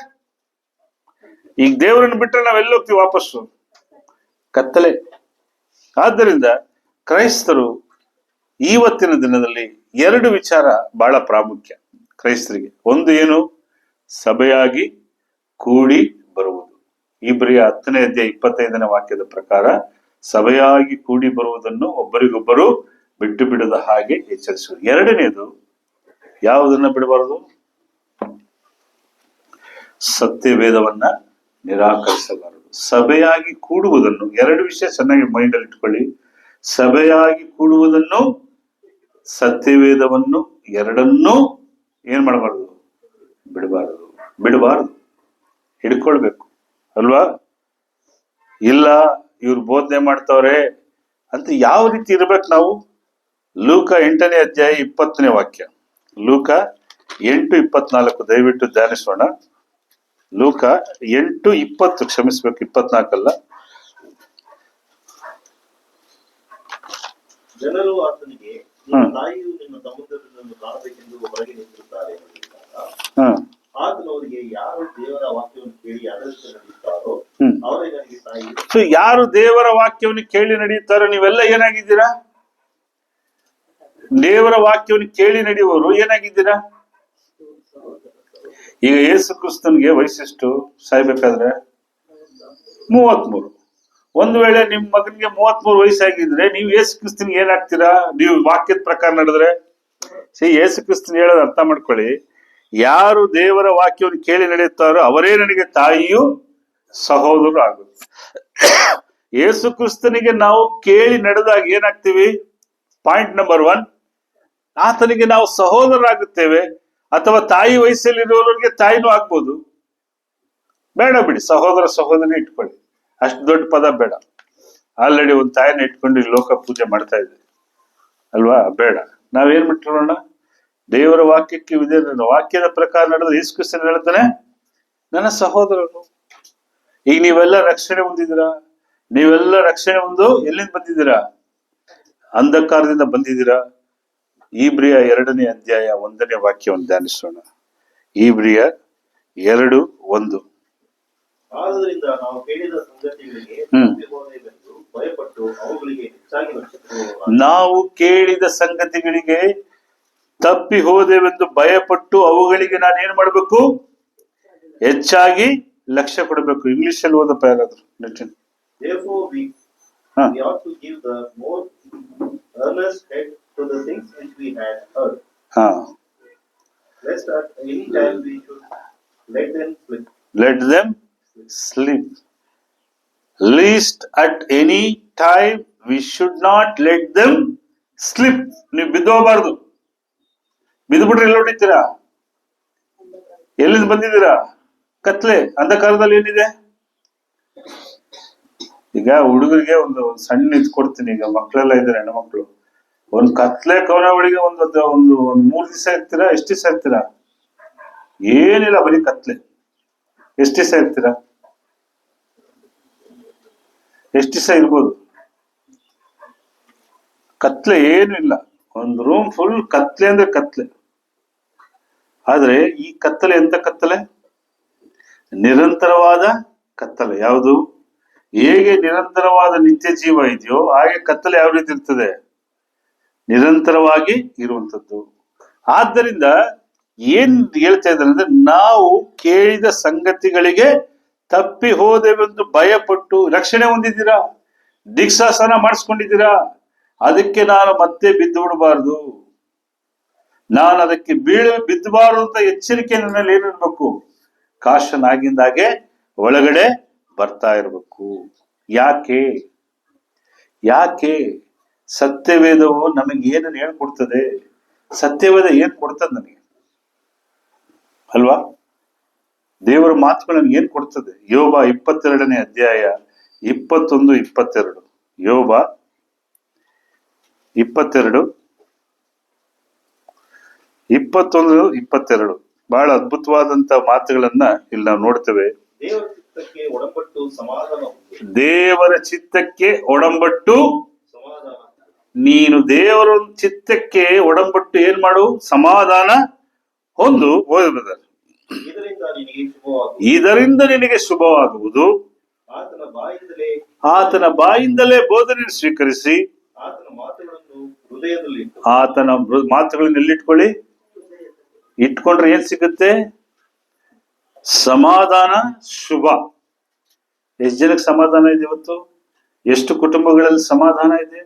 ಈಗ ದೇವರನ್ನು ಬಿಟ್ರೆ ನಾವೆಲ್ಲ ಹೋಗ್ತೀವಿ ವಾಪಸ್ಸು? ಕತ್ತಲೆ. ಆದ್ದರಿಂದ ಕ್ರೈಸ್ತರು ಇವತ್ತಿನ ದಿನದಲ್ಲಿ ಎರಡು ವಿಚಾರ ಬಹಳ ಪ್ರಾಮುಖ್ಯ ಕ್ರೈಸ್ತರಿಗೆ. ಒಂದು ಏನು? ಸಭೆಯಾಗಿ ಕೂಡಿ ಬರುವುದು. ಇಬ್ರಿಯ 10ನೇ ಅಧ್ಯಾಯ 25ನೇ ವಾಕ್ಯದ ಪ್ರಕಾರ ಸಭೆಯಾಗಿ ಕೂಡಿ ಬರುವುದನ್ನು ಒಬ್ಬರಿಗೊಬ್ಬರು ಬಿಟ್ಟು ಬಿಡದ ಹಾಗೆ ಎಚ್ಚರಿಸುವುದು. ಎರಡನೇದು ಯಾವುದನ್ನ ಬಿಡಬಾರದು? ಸತ್ಯವೇದವನ್ನ ನಿರಾಕರಿಸಬಾರದು. ಸಭೆಯಾಗಿ ಕೂಡುವುದನ್ನು, ಎರಡು ವಿಷಯ ಚೆನ್ನಾಗಿ ಮೈಂಡ್ ಅಲ್ಲಿ ಇಟ್ಕೊಳ್ಳಿ. ಸಭೆಯಾಗಿ ಕೂಡುವುದನ್ನು, ಸತ್ಯವೇದವನ್ನು, ಎರಡನ್ನೂ ಏನ್ ಮಾಡಬಾರದು? ಬಿಡಬಾರದು. ಹಿಡ್ಕೊಳ್ಬೇಕು ಅಲ್ವಾ? ಇಲ್ಲ ಇವ್ರು ಬೋಧನೆ ಮಾಡ್ತವ್ರೆ ಅಂತ ಯಾವ ರೀತಿ ಇರ್ಬೇಕು ನಾವು? ಲೂಕ 8ನೇ ಅಧ್ಯಾಯ 20ನೇ ವಾಕ್ಯ. ಲೂಕ 8:24 ದಯವಿಟ್ಟು ಧ್ಯಾನಿಸೋಣ. ಲೂಕ 8:20, ಕ್ಷಮಿಸ್ಬೇಕು, 24 ಅಲ್ಲ. ಜನರು ಆತನಿಗೆ, ನಿನ್ನ ತಾಯಿಯು ನಿನ್ನ ಸಹೋದರರನ್ನು ಕಾಣಬೇಕೆಂದು ಹೊರಗೆ ನಿಂತಿರುತ್ತಾರೆ. ಆತನು ಅವರಿಗೆ, ಯಾರು ದೇವರ ವಾಕ್ಯವನ್ನು ಕೇಳಿ ಅದರಂತೆ ನಡೆಯುತ್ತಾರೋ ಅವರೇ ನನಗೆ ತಾಯಿ. ಯಾರು ದೇವರ ವಾಕ್ಯವನ್ನು ಕೇಳಿ ನಡೆಯುತ್ತಾರೋ ನೀವೆಲ್ಲ ಏನಾಗಿದ್ದೀರಾ? ದೇವರ ವಾಕ್ಯವನ್ನು ಕೇಳಿ ನಡೆಯುವವರು ಏನಾಗಿದ್ದೀರಾ? ಈಗ ಯೇಸು ಕ್ರಿಸ್ತನ್ಗೆ ವಯಸ್ಸೆಷ್ಟು ಸಾಯ್ಬೇಕಾದ್ರೆ? 33. ಒಂದು ವೇಳೆ ನಿಮ್ ಮಗನಿಗೆ 33 ವಯಸ್ಸಾಗಿದ್ರೆ ನೀವು ಯೇಸು ಕ್ರಿಸ್ತನ್ಗೆ ಏನಾಗ್ತೀರಾ? ನೀವು ವಾಕ್ಯದ ಪ್ರಕಾರ ನಡೆದ್ರೆ. ಯೇಸು ಕ್ರಿಸ್ತನ್ ಹೇಳೋದು ಅರ್ಥ ಮಾಡ್ಕೊಳ್ಳಿ. ಯಾರು ದೇವರ ವಾಕ್ಯವನ್ನು ಕೇಳಿ ನಡೆಯುತ್ತಾರೋ ಅವರೇ ನನಗೆ ತಾಯಿಯು ಸಹೋದರರು ಆಗುತ್ತೆ. ಯೇಸು ಕ್ರಿಸ್ತನಿಗೆ ನಾವು ಕೇಳಿ ನಡೆದಾಗ ಏನಾಗ್ತೀವಿ? ಪಾಯಿಂಟ್ ನಂಬರ್ 1, ಆತನಿಗೆ ನಾವು ಸಹೋದರರಾಗುತ್ತೇವೆ. ಅಥವಾ ತಾಯಿ ವಯಸ್ಸಲ್ಲಿರುವವರಿಗೆ ತಾಯಿನೂ ಆಗ್ಬೋದು. ಬೇಡ ಬಿಡಿ, ಸಹೋದರ ಸಹೋದರಿ ಇಟ್ಕೊಳ್ಳಿ, ಅಷ್ಟು ದೊಡ್ಡ ಪದ ಬೇಡ. ಆಲ್ರೆಡಿ ಒಂದು ತಾಯಿನ ಇಟ್ಕೊಂಡು ಲೋಕ ಪೂಜೆ ಮಾಡ್ತಾ ಇದ್ದೀವಿ ಅಲ್ವಾ? ಬೇಡ. ನಾವೇನ್ ಬಿಟ್ಟಿರೋಣ? ದೇವರ ವಾಕ್ಯಕ್ಕೆ ವಾಕ್ಯದ ಪ್ರಕಾರ ನಡೆದ ಯೇಸು ಕ್ರಿಸ್ತನ್ ಹೇಳ್ತಾನೆ, ನನ್ನ ಸಹೋದರರು. ಈಗ ನೀವೆಲ್ಲ ರಕ್ಷಣೆ ಹೊಂದಿದ್ದೀರಾ. ನೀವೆಲ್ಲ ರಕ್ಷಣೆ ಹೊಂದು ಎಲ್ಲಿಂದ ಬಂದಿದ್ದೀರಾ? ಅಂಧಕಾರದಿಂದ ಬಂದಿದ್ದೀರಾ. ಇಬ್ರಿಯ 2ನೇ ಅಧ್ಯಾಯ 1ನೇ ವಾಕ್ಯವನ್ನು ಧ್ಯಾನಿಸೋಣ. ಇಬ್ರಿಯ 2:1. ಆದ್ದರಿಂದ ನಾವು ಕೇಳಿದ ಸಂಗತಿಗಳಿಗೆ ಭಯಪಟ್ಟು ಅವುಗಳಿಗೆ ಹೆಚ್ಚಾಗಿ ನಾವು ಕೇಳಿದ ಸಂಗತಿಗಳಿಗೆ ತಪ್ಪಿ ಹೋದೆವೆಂದು ಭಯಪಟ್ಟು ಅವುಗಳಿಗೆ ನಾನೇನ್ ಮಾಡ್ಬೇಕು? ಹೆಚ್ಚಾಗಿ ಲಕ್ಷ್ಯ ಕೊಡಬೇಕು. ಇಂಗ್ಲಿಷ್ ಅಲ್ಲಿ ಓದಪ್ಪ ಯಾರಾದ್ರು. Therefore we ought to give the more earnest head to the things which we had heard. Lest at any time we should let them slip. Least at any time we should not let them slip. ನೀವು ಬಿದ್ದೋಗಬಾರ್ದು. ಬಿದ್ದುಬಿಟ್ರೆ ಎಲ್ಲ ಹೊಡಿತೀರಾ? ಎಲ್ಲಿಂದ ಬಂದಿದ್ದೀರಾ? ಕತ್ಲೆ, ಅಂಧಕಾರದಲ್ಲಿ ಏನಿದೆ? ಈಗ ಹುಡುಗರಿಗೆ ಒಂದು ಸಣ್ಣ ಇದು ಕೊಡ್ತೀನಿ. ಈಗ ಮಕ್ಕಳೆಲ್ಲ ಇದ್ದಾರೆ, ಹೆಣ್ಮಕ್ಳು. ಒಂದ್ ಕತ್ಲೆ ಕವನಗಳಿಗೆ ಒಂದು 3 ದಿವಸ ಇರ್ತೀರಾ? ಎಷ್ಟು ದಿವಸ ಇರ್ತೀರಾ? ಏನಿಲ್ಲ, ಬರೀ ಕತ್ಲೆ. ಎಷ್ಟು ದಿವಸ ಇರ್ತೀರಾ? ಎಷ್ಟು ದಿವಸ ಇರ್ಬೋದು? ಕತ್ಲೆ ಏನು ಇಲ್ಲ, ಒಂದು ರೂಮ್ ಫುಲ್ ಕತ್ಲೆ ಅಂದ್ರೆ ಕತ್ಲೆ. ಆದ್ರೆ ಈ ಕತ್ತಲೆ ಎಂತ ಕತ್ತಲೆ? ನಿರಂತರವಾದ ಕತ್ತಲೆ. ಯಾವುದು? ಹೇಗೆ ನಿರಂತರವಾದ ನಿತ್ಯ ಜೀವ ಇದೆಯೋ ಹಾಗೆ ಕತ್ತಲೆ ಯಾವ ರೀತಿ ಇರ್ತದೆ? ನಿರಂತರವಾಗಿ ಇರುವಂತದ್ದು. ಆದ್ದರಿಂದ ಏನ್ ಹೇಳ್ತಾ ಇದ್ದಾರೆ ಅಂದ್ರೆ, ನಾವು ಕೇಳಿದ ಸಂಗತಿಗಳಿಗೆ ತಪ್ಪಿ ಹೋದೆವೆಂದು ಭಯಪಟ್ಟು ರಕ್ಷಣೆ ಹೊಂದಿದ್ದೀರಾ, ದೀಕ್ಷಾಸನ ಮಾಡಿಸ್ಕೊಂಡಿದ್ದೀರಾ. ಅದಕ್ಕೆ ನಾನು ಮತ್ತೆ ಬಿದ್ದು ಬಿಡಬಾರ್ದು, ನಾನು ಅದಕ್ಕೆ ಬಿದ್ದಬಾರದು ಅಂತ ಎಚ್ಚರಿಕೆ ನನ್ನಲ್ಲಿ ಏನಿರ್ಬೇಕು? ಕಾಶನ್ ಆಗಿಂದಾಗೆ ಒಳಗಡೆ ಬರ್ತಾ ಇರ್ಬೇಕು. ಯಾಕೆ? ಸತ್ಯವೇದವು ನಮಗೆ ಏನನ್ನು ಹೇಳ್ಕೊಡ್ತದೆ? ಸತ್ಯವೇದ ಏನ್ ಕೊಡ್ತದೆ ನನಗೆ ಅಲ್ವಾ? ದೇವರ ಮಾತುಗಳು ನನ್ಗೆ ಏನ್ ಕೊಡ್ತದೆ? ಯೋಬ 22ನೇ ಅಧ್ಯಾಯ 21, 22. ಯೋಬ 22, 21, 22 ಬಹಳ ಅದ್ಭುತವಾದಂತ ಮಾತುಗಳನ್ನ ಇಲ್ಲಿ ನಾವು ನೋಡ್ತೇವೆ. ದೇವರ ಚಿತ್ತಕ್ಕೆ ಒಡಂಬಟ್ಟು ನೀನು ದೇವರ ಚಿತ್ತಕ್ಕೆ ಒಡಂಬಟ್ಟು ಏನ್ ಮಾಡು? ಸಮಾಧಾನ ಹೊಂದು. ಓದಬಾರದು. ಇದರಿಂದ ನಿನಗೆ ಶುಭವಾಗುವುದು. ಆತನ ಬಾಯಿಂದಲೇ ಬೋಧನೆ ಸ್ವೀಕರಿಸಿ ಹೃದಯದಲ್ಲಿ ಆತನ ಮಾತುಗಳನ್ನ ಎಲ್ಲಿಟ್ಕೊಳ್ಳಿ? ಇಟ್ಕೊಂಡ್ರೆ ಏನ್ ಸಿಗುತ್ತೆ? ಸಮಾಧಾನ, ಶುಭ. ಎಷ್ಟು ಜನಕ್ಕೆ ಸಮಾಧಾನ ಇದೆ ಇವತ್ತು? ಎಷ್ಟು ಕುಟುಂಬಗಳಲ್ಲಿ ಸಮಾಧಾನ ಇದೆ?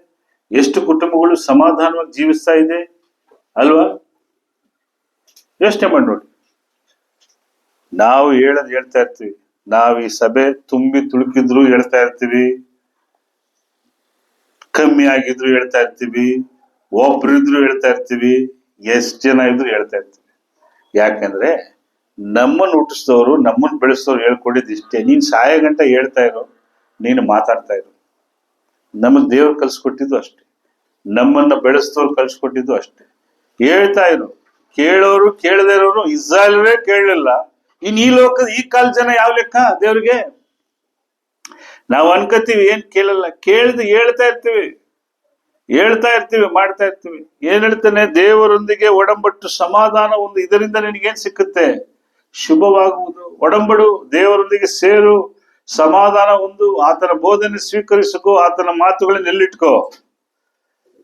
ಎಷ್ಟು ಕುಟುಂಬಗಳು ಸಮಾಧಾನವಾಗಿ ಜೀವಿಸ್ತಾ ಇದೆ ಅಲ್ವಾ? ಯೋಚನೆ ಮಾಡಿ ನೋಡಿ. ನಾವು ಹೇಳ್ತಾ ಇರ್ತೀವಿ, ನಾವ್ ಈ ಸಭೆ ತುಂಬಿ ತುಳುಕಿದ್ರು ಹೇಳ್ತಾ ಇರ್ತೀವಿ, ಕಮ್ಮಿ ಆಗಿದ್ರು ಹೇಳ್ತಾ ಇರ್ತೀವಿ, ಒಬ್ರಿದ್ರು ಹೇಳ್ತಾ ಇರ್ತೀವಿ, ಎಷ್ಟು ಜನ ಇದ್ರು ಹೇಳ್ತಾ ಇರ್ತೀವಿ. ಯಾಕಂದ್ರೆ ನಮ್ಮನ್ನು ಹುಟ್ಟಿಸಿದವರು, ನಮ್ಮನ್ನು ಬೆಳೆಸಿದವ್ರು ಹೇಳ್ಕೊಡಿದ್ದು ಇಷ್ಟೇ. ನೀನ್ ಸಾಯ ಗಂಟ ಹೇಳ್ತಾ ಇರೋ, ನೀನು ಮಾತಾಡ್ತಾ ಇರೋ. ನಮಗ್ ದೇವ್ರು ಕಲ್ಸ್ಕೊಟ್ಟಿದ್ದು ಅಷ್ಟೇ, ನಮ್ಮನ್ನ ಬೆಳೆಸಿದವ್ರು ಕಲ್ಸ್ಕೊಟ್ಟಿದ್ದು ಅಷ್ಟೇ. ಹೇಳ್ತಾ ಇರೋ. ಕೇಳೋರು ಕೇಳದೇ ಇರೋರು ಇಸ್ರಾಯೇಲ್ವೇ ಕೇಳಲಿಲ್ಲ, ಇನ್ ಈ ಲೋಕದ ಈ ಕಾಲ ಜನ ಯಾವ ಲೆಕ್ಕ ದೇವ್ರಿಗೆ? ನಾವು ಅನ್ಕೋತೀವಿ ಏನ್ ಕೇಳಲ್ಲ, ಹೇಳ್ತಾ ಇರ್ತೀವಿ, ಮಾಡ್ತಾ ಇರ್ತೀವಿ. ಏನ್ ಹೇಳ್ತಾನೆ? ದೇವರೊಂದಿಗೆ ಒಡಂಬಟ್ಟು ಸಮಾಧಾನ ಒಂದು, ಇದರಿಂದ ನಿನಗೇನ್ ಸಿಕ್ಕುತ್ತೆ? ಶುಭವಾಗುವುದು. ಒಡಂಬಡು, ದೇವರೊಂದಿಗೆ ಸೇರು, ಸಮಾಧಾನ ಒಂದು, ಆತನ ಬೋಧನೆ ಸ್ವೀಕರಿಸಕೋ, ಆತನ ಮಾತುಗಳನ್ನ ಎಲ್ಲಿಟ್ಕೋ?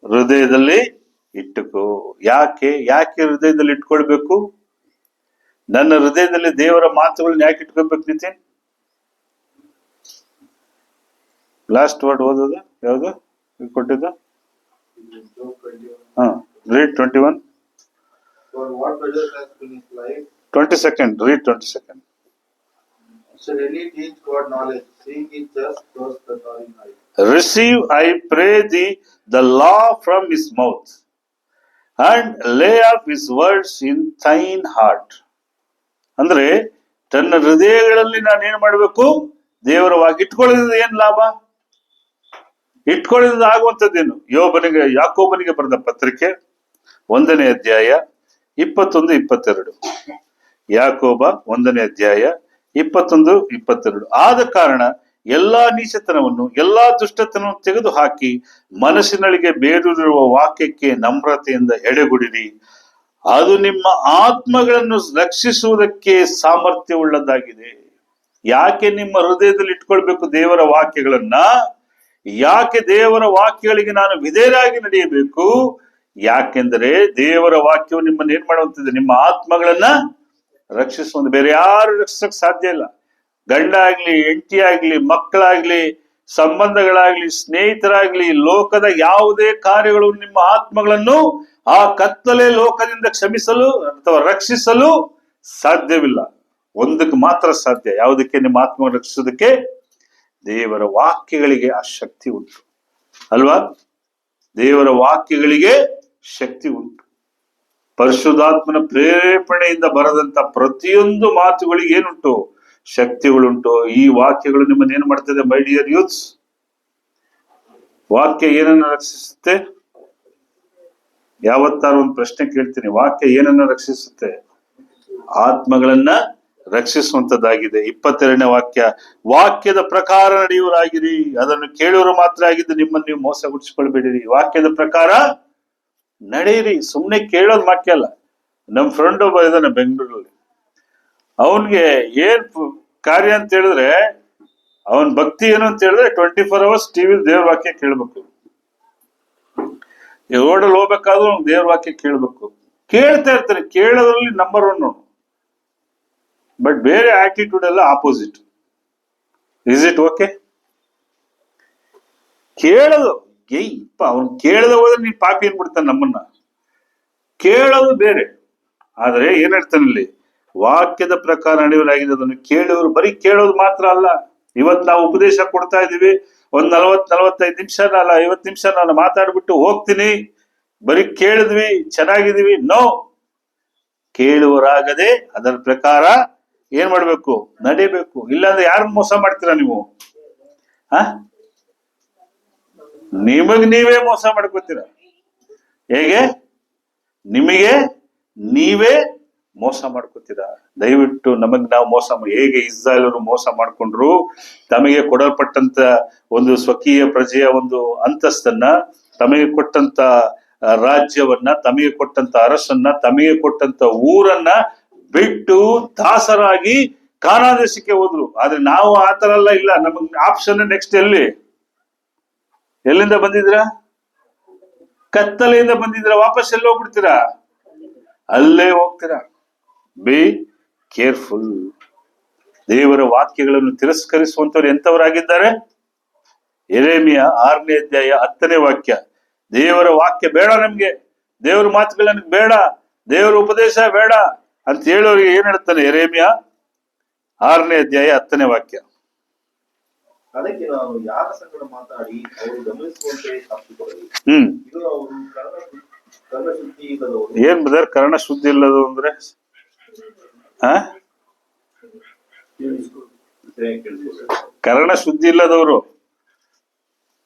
ಹೃದಯದಲ್ಲಿ ಇಟ್ಟುಕೋ. ಯಾಕೆ ಹೃದಯದಲ್ಲಿ ಇಟ್ಕೊಳ್ಬೇಕು? ನನ್ನ ಹೃದಯದಲ್ಲಿ ದೇವರ ಮಾತುಗಳನ್ನ ಯಾಕೆ ಇಟ್ಕೊಳ್ಬೇಕು ನಿತಿನ್? ಲಾಸ್ಟ್ ವರ್ಡ್ ಓದೋದು ಯಾವುದು ಕೊಟ್ಟಿದ್ದ? read 21. For what pleasure has been his life? 20 seconds. Read 20 seconds. So really teach God knowledge, seeing it just those that are in life. Receive, I pray thee, the law from his mouth, and lay up his words in thine heart. ಅಂದ್ರೆ ತನ್ನ ಹೃದಯಗಳಲ್ಲಿ ನಾನು ಏನ್ ಮಾಡ್ಬೇಕು? ದೇವರ ವಾಕ್ಯ ಇಟ್ಕೊಳ್ಳೋದ್ರಿಂದ ಏನ್ ಲಾಭ? ಇಟ್ಕೊಳ್ಳೋದ್ರಿಂದ ಆಗುವಂಥದ್ದೇನು? ಯಾಕೋಬನಿಗೆ ಬರೆದ ಪತ್ರಿಕೆ 1ನೇ ಅಧ್ಯಾಯ 21-22. ಯಾಕೋಬ 1ನೇ ಅಧ್ಯಾಯ 21-22. ಆದ ಕಾರಣ ಎಲ್ಲಾ ನೀಚತನವನ್ನು, ಎಲ್ಲಾ ದುಷ್ಟತನವನ್ನು ತೆಗೆದು ಹಾಕಿ ಮನಸ್ಸಿನೊಳಗೆ ಬೇರೂರಿರುವ ವಾಕ್ಯಕ್ಕೆ ನಮ್ರತೆಯಿಂದ ಎಡೆಗುಡಿರಿ. ಅದು ನಿಮ್ಮ ಆತ್ಮಗಳನ್ನು ರಕ್ಷಿಸುವುದಕ್ಕೆ ಸಾಮರ್ಥ್ಯವುಳ್ಳದಾಗಿದೆ. ಯಾಕೆ ನಿಮ್ಮ ಹೃದಯದಲ್ಲಿ ಇಟ್ಕೊಳ್ಬೇಕು ದೇವರ ವಾಕ್ಯಗಳನ್ನ? ಯಾಕೆ ದೇವರ ವಾಕ್ಯಗಳಿಗೆ ನಾನು ವಿಧೇಯರಾಗಿ ನಡೆಯಬೇಕು? ಯಾಕೆಂದರೆ ದೇವರ ವಾಕ್ಯವು ನಿಮ್ಮನ್ನು ಏನ್ ಮಾಡುವಂತಿದೆ? ನಿಮ್ಮ ಆತ್ಮಗಳನ್ನ ರಕ್ಷಿಸುವಂತ. ಬೇರೆ ಯಾರು ರಕ್ಷಿಸಕ್ ಸಾಧ್ಯ ಇಲ್ಲ. ಗಂಡ ಆಗ್ಲಿ, ಹೆಂಡತಿ ಆಗ್ಲಿ, ಮಕ್ಕಳಾಗ್ಲಿ, ಸಂಬಂಧಗಳಾಗ್ಲಿ, ಸ್ನೇಹಿತರಾಗ್ಲಿ, ಲೋಕದ ಯಾವುದೇ ಕಾರ್ಯಗಳು ನಿಮ್ಮ ಆತ್ಮಗಳನ್ನು ಆ ಕತ್ತಲೆ ಲೋಕದಿಂದ ಕ್ಷಮಿಸಲು ಅಥವಾ ರಕ್ಷಿಸಲು ಸಾಧ್ಯವಿಲ್ಲ. ಒಂದಕ್ಕೆ ಮಾತ್ರ ಸಾಧ್ಯ. ಯಾವುದಕ್ಕೆ? ನಿಮ್ಮ ಆತ್ಮ ರಕ್ಷಿಸೋದಕ್ಕೆ. ದೇವರ ವಾಕ್ಯಗಳಿಗೆ ಆ ಶಕ್ತಿ ಉಂಟು ಅಲ್ವಾ? ದೇವರ ವಾಕ್ಯಗಳಿಗೆ ಶಕ್ತಿ ಉಂಟು. ಪರಿಶುದ್ಧಾತ್ಮನ ಪ್ರೇರೇಪಣೆಯಿಂದ ಬರೆದಂತ ಪ್ರತಿಯೊಂದು ಮಾತುಗಳಿಗೆ ಏನುಂಟು? ಶಕ್ತಿಗಳುಂಟು. ಈ ವಾಕ್ಯಗಳು ನಿಮ್ಮನ್ನು ಏನ್ ಮಾಡ್ತದೆ? ಮೈ ಡಿಯರ್ ಯೂತ್ಸ್, ವಾಕ್ಯ ಏನನ್ನ ರಕ್ಷಿಸುತ್ತೆ? ಯಾವತ್ತಾರು ಒಂದು ಪ್ರಶ್ನೆ ಕೇಳ್ತೀನಿ, ವಾಕ್ಯ ಏನನ್ನ ರಕ್ಷಿಸುತ್ತೆ? ಆತ್ಮಗಳನ್ನ ರಕ್ಷಿಸುವಂತದ್ದಾಗಿದೆ. 22ನೇ ವಾಕ್ಯ, ವಾಕ್ಯದ ಪ್ರಕಾರ ನಡೆಯುವರಾಗಿರಿ, ಅದನ್ನು ಕೇಳುವರು ಮಾತ್ರ ಆಗಿದ್ದು ನಿಮ್ಮನ್ನು ನೀವು ಮೋಸಗೊಳಿಸಿಕೊಳ್ಬೇಡಿರಿ. ವಾಕ್ಯದ ಪ್ರಕಾರ ನಡೆಯಿರಿ. ಸುಮ್ನೆ ಕೇಳೋದು ವಾಕ್ಯ ಅಲ್ಲ. ನಮ್ ಫ್ರೆಂಡ್ ಒಬ್ಬ ಇದ್ದಾನೆ ಬೆಂಗಳೂರಲ್ಲಿ. ಅವನ್ಗೆ ಏನ್ ಕಾರ್ಯ ಅಂತ ಹೇಳಿದ್ರೆ, ಅವನ್ ಭಕ್ತಿ ಏನು ಅಂತ ಹೇಳಿದ್ರೆ 24 hours ಟಿವಿ ದೇವ್ರ ವಾಕ್ಯ ಕೇಳ್ಬೇಕು. ರೋಡಲ್ಲಿ ಹೋಗ್ಬೇಕಾದ್ರೂ ದೇವ್ರ ವಾಕ್ಯ ಕೇಳ್ಬೇಕು. ಕೇಳ್ತಾ ಇರ್ತಾರೆ, ಕೇಳೋದ್ರಲ್ಲಿ ನಂಬರ್ 1. ಬಟ್ ಬೇರೆ ಆಟಿಟ್ಯೂಡ್ ಎಲ್ಲ ಆಪೋಸಿಟ್. Is it okay? ಕೇಳೋದು ಅವನ್ ಕೇಳದ ಹೋದ್ರೆ ನೀನ್ ಪಾಪಿ ಅನ್ಬಿಡ್ತಾನೆ ನಮ್ಮನ್ನ. ಕೇಳೋದು ಬೇರೆ. ಆದ್ರೆ ಏನ್ ಹೇಳ್ತಾನಲ್ಲಿ? ವಾಕ್ಯದ ಪ್ರಕಾರ ನಡೆಯುವರಾಗಿದೆ, ಅದನ್ನು ಕೇಳುವರು. ಬರೀ ಕೇಳೋದು ಮಾತ್ರ ಅಲ್ಲ. ಇವತ್ ನಾವು ಉಪದೇಶ ಕೊಡ್ತಾ ಇದೀವಿ, ಒಂದ್ 40-45 ನಿಮಿಷ, 50 ನಿಮಿಷ ನಾನು ಮಾತಾಡ್ಬಿಟ್ಟು ಹೋಗ್ತೀನಿ, ಬರೀ ಕೇಳಿದ್ವಿ, ಚೆನ್ನಾಗಿದೀವಿ. ನೋ, ಕೇಳುವರಾಗದೆ ಅದರ ಪ್ರಕಾರ ಏನ್ ಮಾಡ್ಬೇಕು? ನಡಿಬೇಕು. ಇಲ್ಲಾಂದ್ರೆ ಯಾರನ್ನ ಮೋಸ ಮಾಡ್ತೀರಾ ನೀವು? ನಿಮಗ್ ನೀವೇ ಮೋಸ ಮಾಡ್ಕೋತೀರ. ಹೇಗೆ? ನಿಮಗೆ ನೀವೇ ಮೋಸ ಮಾಡ್ಕೋತೀರ. ದಯವಿಟ್ಟು ನಮಗ್ ನಾವು ಮೋಸ, ಹೇಗೆ ಇಸ್ರಾಯೇಲರು ಮೋಸ ಮಾಡ್ಕೊಂಡ್ರು, ತಮಗೆ ಕೊಡಲ್ಪಟ್ಟಂತ ಒಂದು ಸ್ವಕೀಯ ಪ್ರಜೆಯ ಒಂದು ಅಂತಸ್ತನ್ನ, ತಮಗೆ ಕೊಟ್ಟಂತ ರಾಜ್ಯವನ್ನ, ತಮಗೆ ಕೊಟ್ಟಂತ ಅರಸನ್ನ, ತಮಗೆ ಕೊಟ್ಟಂತ ಊರನ್ನ ಬಿಟ್ಟು ದಾಸರಾಗಿ ಕಾನಾನ್ ದೇಶಕ್ಕೆ ಹೋದ್ರು. ಆದ್ರೆ ನಾವು ಆತರ ಎಲ್ಲ ಇಲ್ಲ. ನಮಗ್ ಆಪ್ಷನ್ ನೆಕ್ಸ್ಟ್ ಎಲ್ಲಿಂದ ಬಂದಿದ್ರ? ಕತ್ತಲೆಯಿಂದ ಬಂದಿದ್ದೀರಾ, ವಾಪಸ್ ಎಲ್ಲಿ ಹೋಗ್ಬಿಡ್ತೀರಾ? ಅಲ್ಲೇ ಹೋಗ್ತೀರಾ. Be careful. ದೇವರ ವಾಕ್ಯಗಳನ್ನು ತಿರಸ್ಕರಿಸುವಂತವ್ರು ಎಂತವರಾಗಿದ್ದಾರೆ? ಯೆರೆಮೀಯ 6ನೇ ಅಧ್ಯಾಯ 10ನೇ ವಾಕ್ಯ. ದೇವರ ವಾಕ್ಯ ಬೇಡ ನಮ್ಗೆ, ದೇವರ ಮಾತುಗಳು ನನಗೆ ಬೇಡ, ದೇವರ ಉಪದೇಶ ಬೇಡ ಅಂತ ಹೇಳೋರಿಗೆ ಏನ್ ಹೇಳ್ತಾನೆ ಯೆರೆಮೀಯ 6ನೇ ಅಧ್ಯಾಯ 10ನೇ ವಾಕ್ಯ. ಅದಕ್ಕೆ ನಾನು ಯಾರ ಸಂಗಡ ಮಾತಾಡಿ ಅವರು ಗಮನಿಸುವಂತೆ ತಪ್ಪಿಕೊಳ್ಳಲಿ. ಇದು ಅವರು ಕರ್ಣ ಶುದ್ಧಿ ಇಲ್ಲದವರು. ಏನ್ ಬದರ್ ಕರ್ಣ ಶುದ್ಧಿ ಇಲ್ಲದು ಅಂದ್ರೆ? ಕರ್ಣ ಶುದ್ಧಿ ಇಲ್ಲದವರು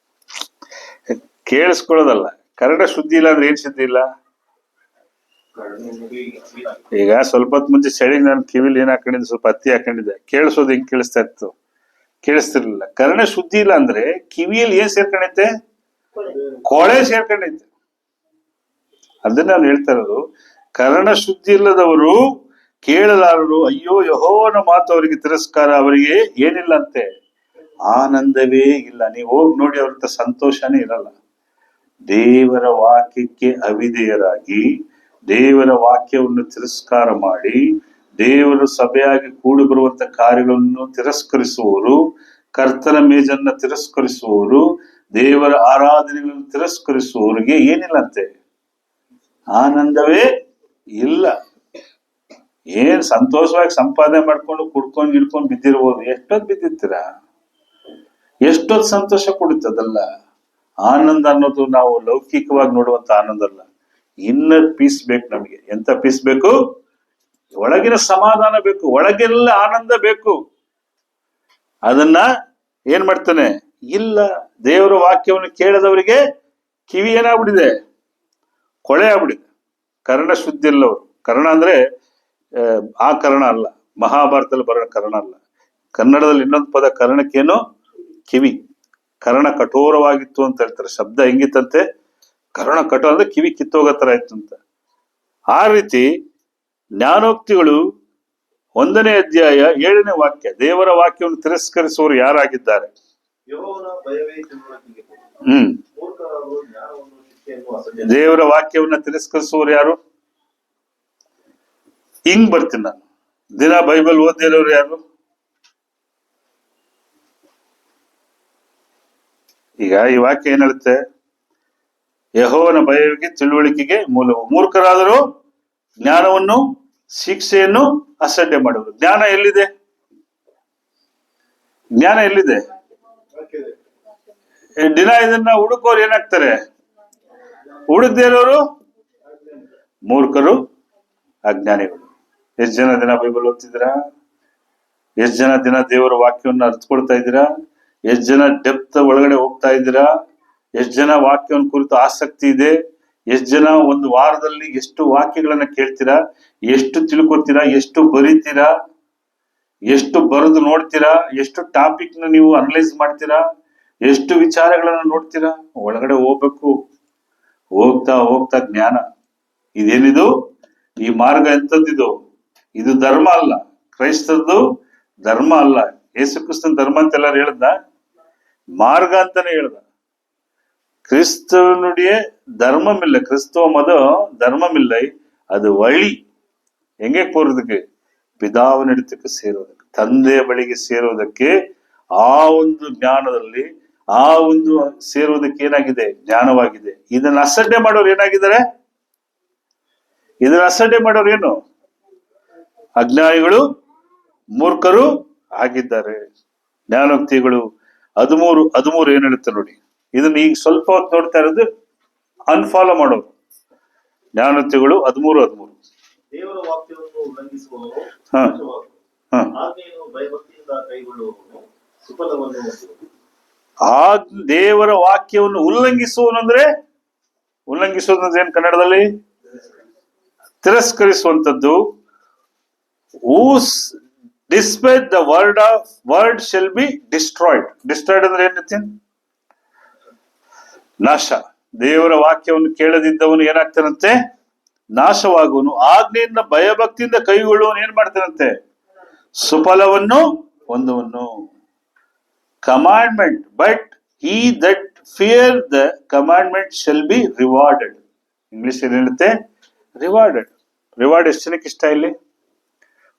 ಕೇಳಿಸ್ಕೊಳ್ಳೋದಲ್ಲ. ಕರ್ಣ ಶುದ್ಧಿ ಇಲ್ಲ ಅಂದ್ರೆ ಏನ್ ಶುದ್ಧಿ ಇಲ್ಲ? ಈಗ ಸ್ವಲ್ಪ ಹೊತ್ತು ಮುಂಚೆ ಚಳಿಗೆ ನಾನು ಕಿವಿಲಿ ಏನ್ ಹಾಕೊಂಡಿದ್ದೆ, ಸ್ವಲ್ಪ ಹತ್ತಿ ಹಾಕೊಂಡಿದ್ದೆ, ಕೇಳಿಸೋದು ಹೆಂಗ್ ಕೇಳಿಸ್ತಾ ಇತ್ತು? ಕೇಳಿಸ್ತಿರ್ಲಿಲ್ಲ. ಕರ್ಣ ಶುದ್ಧಿ ಇಲ್ಲ ಅಂದ್ರೆ ಕಿವಿಯಲ್ಲಿ ಏನ್ ಸೇರ್ಕೊಂಡೈತೆ? ಕೊಳೆ ಸೇರ್ಕೊಂಡೈತೆ. ಅದನ್ನ ನಾನು ಹೇಳ್ತಾ ಇರೋದು. ಕರ್ಣ ಶುದ್ಧಿ ಇಲ್ಲದವರು ಕೇಳಲಾರರು. ಅಯ್ಯೋ, ಯೆಹೋವನ ಮಾತು ಅವರಿಗೆ ತಿರಸ್ಕಾರ, ಅವರಿಗೆ ಏನಿಲ್ಲ ಅಂತೆ, ಆನಂದವೇ ಇಲ್ಲ. ನೀವು ಹೋಗಿ ನೋಡಿ, ಅವ್ರ ಸಂತೋಷನೇ ಇರಲ್ಲ. ದೇವರ ವಾಕ್ಯಕ್ಕೆ ಅವಿಧೇಯರಾಗಿ, ದೇವರ ವಾಕ್ಯವನ್ನು ತಿರಸ್ಕಾರ ಮಾಡಿ, ದೇವರ ಸಭೆಯಾಗಿ ಕೂಡಿ ಬರುವಂತ ಕಾರ್ಯಗಳನ್ನು ತಿರಸ್ಕರಿಸುವವರು, ಕರ್ತನ ಮೇಜನ್ನ ತಿರಸ್ಕರಿಸುವವರು, ದೇವರ ಆರಾಧನೆಗಳನ್ನು ತಿರಸ್ಕರಿಸುವವರಿಗೆ ಏನಿಲ್ಲಂತೆ, ಆನಂದವೇ ಇಲ್ಲ. ಏನ್ ಸಂತೋಷವಾಗಿ ಸಂಪಾದನೆ ಮಾಡ್ಕೊಂಡು ಕುಡ್ಕೊಂಡು ಗಿಡ್ಕೊಂಡು ಬಿದ್ದಿರ್ಬೋದು. ಎಷ್ಟೊತ್ತು ಬಿದ್ದಿರ್ತೀರಾ? ಎಷ್ಟೊತ್ತು ಸಂತೋಷ ಕೊಡುತ್ತದಲ್ಲ. ಆನಂದ ಅನ್ನೋದು ನಾವು ಲೌಕಿಕವಾಗಿ ನೋಡುವಂತ ಆನಂದ ಅಲ್ಲ. ಇನ್ನರ್ ಪೀಸ್ ಬೇಕು ನಮಗೆ. ಎಂತ ಪೀಸ್ ಬೇಕು? ಒಳಗಿನ ಸಮಾಧಾನ ಬೇಕು, ಒಳಗೆಲ್ಲ ಆನಂದ ಬೇಕು. ಅದನ್ನ ಏನ್ ಮಾಡ್ತಾನೆ? ಇಲ್ಲ. ದೇವರ ವಾಕ್ಯವನ್ನು ಕೇಳದವರಿಗೆ ಕಿವಿ ಏನಾಗ್ಬಿಟ್ಟಿದೆ? ಕೊಳೆ ಆಗ್ಬಿಟ್ಟಿದೆ. ಕರ್ಣ ಶುದ್ಧಿ ಇಲ್ಲವರು. ಕರ್ಣ ಅಂದ್ರೆ ಆ ಕರ್ಣ ಅಲ್ಲ, ಮಹಾಭಾರತದಲ್ಲಿ ಬರೋ ಕರ್ಣ ಅಲ್ಲ. ಕನ್ನಡದಲ್ಲಿ ಇನ್ನೊಂದು ಪದ ಕರ್ಣಕ್ಕೇನು? ಕಿವಿ. ಕರ್ಣ ಕಠೋರವಾಗಿತ್ತು ಅಂತ ಹೇಳ್ತಾರೆ. ಶಬ್ದ ಹೆಂಗಿತ್ತಂತೆ? ಕರ್ಣ ಕಠೋರ ಅಂದ್ರೆ ಕಿವಿ ಕಿತ್ತೋಗೋ ತರ ಇತ್ತು ಅಂತ. ಆ ರೀತಿ ಜ್ಞಾನೋಕ್ತಿಗಳು 1ನೇ ಅಧ್ಯಾಯ 7ನೇ ವಾಕ್ಯ, ದೇವರ ವಾಕ್ಯವನ್ನು ತಿರಸ್ಕರಿಸುವವರು ಯಾರಾಗಿದ್ದಾರೆ? ಯೆಹೋವನ ಭಯವೇ ತಿಳುವಳಿಕೆಗೆ. ಮೂರ್ಖರಾದವರು ಜ್ಞಾನವನ್ನು ಶಿಕ್ಷೆಯನ್ನು ಅಸಡ್ಡೆ. ದೇವರ ವಾಕ್ಯವನ್ನ ತಿರಸ್ಕರಿಸುವವರು ಯಾರು? ಹಿಂಗ್ ಬರ್ತೀನಿ ನಾನು. ದಿನ ಬೈಬಲ್ ಓದಿರೋರು ಯಾರು? ಈಗ ಈ ವಾಕ್ಯ ಏನ್ ಹೇಳುತ್ತೆ? ಯೆಹೋವನ ಭಯವಿಗೆ ತಿಳುವಳಿಕೆಗೆ ಮೂಲವು. ಮೂರ್ಖರಾದರೂ ಜ್ಞಾನವನ್ನು ಶಿಕ್ಷೆಯನ್ನು ಅಸಡ್ಡೆ ಮಾಡುವರು. ಜ್ಞಾನ ಎಲ್ಲಿದೆ? ಜ್ಞಾನ ಎಲ್ಲಿದೆ? ದಿನ ಇದನ್ನ ಹುಡುಕೋರು ಏನಾಗ್ತಾರೆ? ಹುಡುಕದೇ ಇರೋರು ಮೂರ್ಖರು, ಅಜ್ಞಾನಿಗಳು. ಎಷ್ಟು ಜನ ದಿನ ಬೈಬಲ್ ಓದ್ತಿದ್ದೀರಾ? ಎಷ್ಟು ಜನ ದಿನ ದೇವರ ವಾಕ್ಯವನ್ನು ಅರ್ಥಕೊಳ್ತಾ ಇದ್ದೀರಾ? ಎಷ್ಟು ಜನ ಡೆಪ್ತ್ ಒಳಗಡೆ ಹೋಗ್ತಾ ಇದ್ದೀರಾ? ಎಷ್ಟು ಜನ ವಾಕ್ಯವನ್ನು ಕುರಿತು ಆಸಕ್ತಿ ಇದೆ? ಎಷ್ಟು ಜನ ಒಂದು ವಾರದಲ್ಲಿ ಎಷ್ಟು ವಾಕ್ಯಗಳನ್ನ ಕೇಳ್ತೀರಾ? ಎಷ್ಟು ತಿಳ್ಕೊತೀರಾ? ಎಷ್ಟು ಬರೀತೀರಾ? ಎಷ್ಟು ಬರೆದು ನೋಡ್ತೀರಾ? ಎಷ್ಟು ಟಾಪಿಕ್ ನ ನೀವು ಅನಲೈಸ್ ಮಾಡ್ತೀರಾ? ಎಷ್ಟು ವಿಚಾರಗಳನ್ನ ನೋಡ್ತೀರಾ? ಒಳಗಡೆ ಹೋಗ್ಬೇಕು. ಹೋಗ್ತಾ ಹೋಗ್ತಾ ಜ್ಞಾನ. ಇದೇನಿದು? ಈ ಮಾರ್ಗ ಎಂತದ್ದಿದು? ಇದು ಧರ್ಮ ಅಲ್ಲ. ಕ್ರೈಸ್ತದ್ದು ಧರ್ಮ ಅಲ್ಲ. ಯೇಸು ಕ್ರಿಸ್ತನ ಧರ್ಮ ಅಂತ ಎಲ್ಲಾರು ಹೇಳ್ದ? ಮಾರ್ಗ ಅಂತಾನೆ ಹೇಳ್ದ. கிறிஸ்தவனுடைய தர்மம் இல்லை, கிறிஸ்துவ மதம் தர்மம் இல்லை, அது வழி. எங்கே போறதுக்கு? ಪಿದಾವನಿಡತಕ್ಕೆ ಸೇರೋದಕ್ಕೆ, ತಂದೆಯ ಬಳಿಗೆ ಸೇರೋದಕ್ಕೆ. ಆ ಒಂದು ಜ್ಞಾನದಲ್ಲಿ, ಆ ಒಂದು ಸೇರೋದಕ್ಕೆ ಏನಾಗಿದೆ? ಜ್ಞಾನವಾಗಿದೆ. ಇದನ್ನ ಅಸಡ್ಡೆ ಮಾಡೋರು ಏನಾಗಿದ್ದಾರೆ? ಇದನ್ನ ಅಸಡ್ಡೆ ಮಾಡೋರು ಏನು? ಅಜ್ಞಾನಿಗಳು, ಮೂರ್ಖರು ಆಗಿದ್ದಾರೆ. ಜ್ಞಾನೋಕ್ತಿಗಳು 13 ಏನ್ ಹೇಳುತ್ತೆ ನೋಡಿ. ಇದನ್ನ ಈಗ ಸ್ವಲ್ಪ ಹೊತ್ತು ನೋಡ್ತಾ ಇರೋದು ಅನ್ಫಾಲೋ ಮಾಡೋದು. ಜ್ಞಾನೋಕ್ತಿಗಳು 13. ದೇವರ ವಾಕ್ಯವನ್ನು ಉಲ್ಲಂಘಿಸುವವರು ಆಜ್ಞೆಯನ್ನು ಭಯಭಕ್ತಿಯಿಂದ ಕೈಗೊಳ್ಳುವವರು ಸುಫಲವನ್ನು ಹೊಂದುವರು. ಆ ದೇವರ ವಾಕ್ಯವನ್ನು ಉಲ್ಲಂಘಿಸುವನಂದ್ರೆ, ಉಲ್ಲಂಘಿಸುವುದಂದ್ರೆ ಏನ್ ಕನ್ನಡದಲ್ಲಿ? ತಿರಸ್ಕರಿಸುವಂತದ್ದು. Despite the word shall be destroyed. Destroyed ಅಂದ್ರೆ ಏನಂತೆ? ನಾಶ. ದೇವರ ವಾಕ್ಯವನ್ನು ಕೇಳದಿದ್ದವನು ಏನಾಗ್ತಾನಂತೆ? ನಾಶವಾಗುವನು. ಆಜ್ಞೆಯಿಂದ ಭಯಭಕ್ತಿಯಿಂದ ಕೈಗೊಳ್ಳುವನು ಏನ್ ಮಾಡ್ತಾನಂತೆ? ಸುಫಲವನ್ನು ಹೊಂದುವನು. Commandment. But he that fear the commandment shall be rewarded. English ಏನ್ ಹೇಳುತ್ತೆ? ರಿವಾರ್ಡೆಡ್. ರಿವಾರ್ಡ್ ಎಷ್ಟು ಜನಕ್ಕೆ ಇಷ್ಟ ಇಲ್ಲಿ?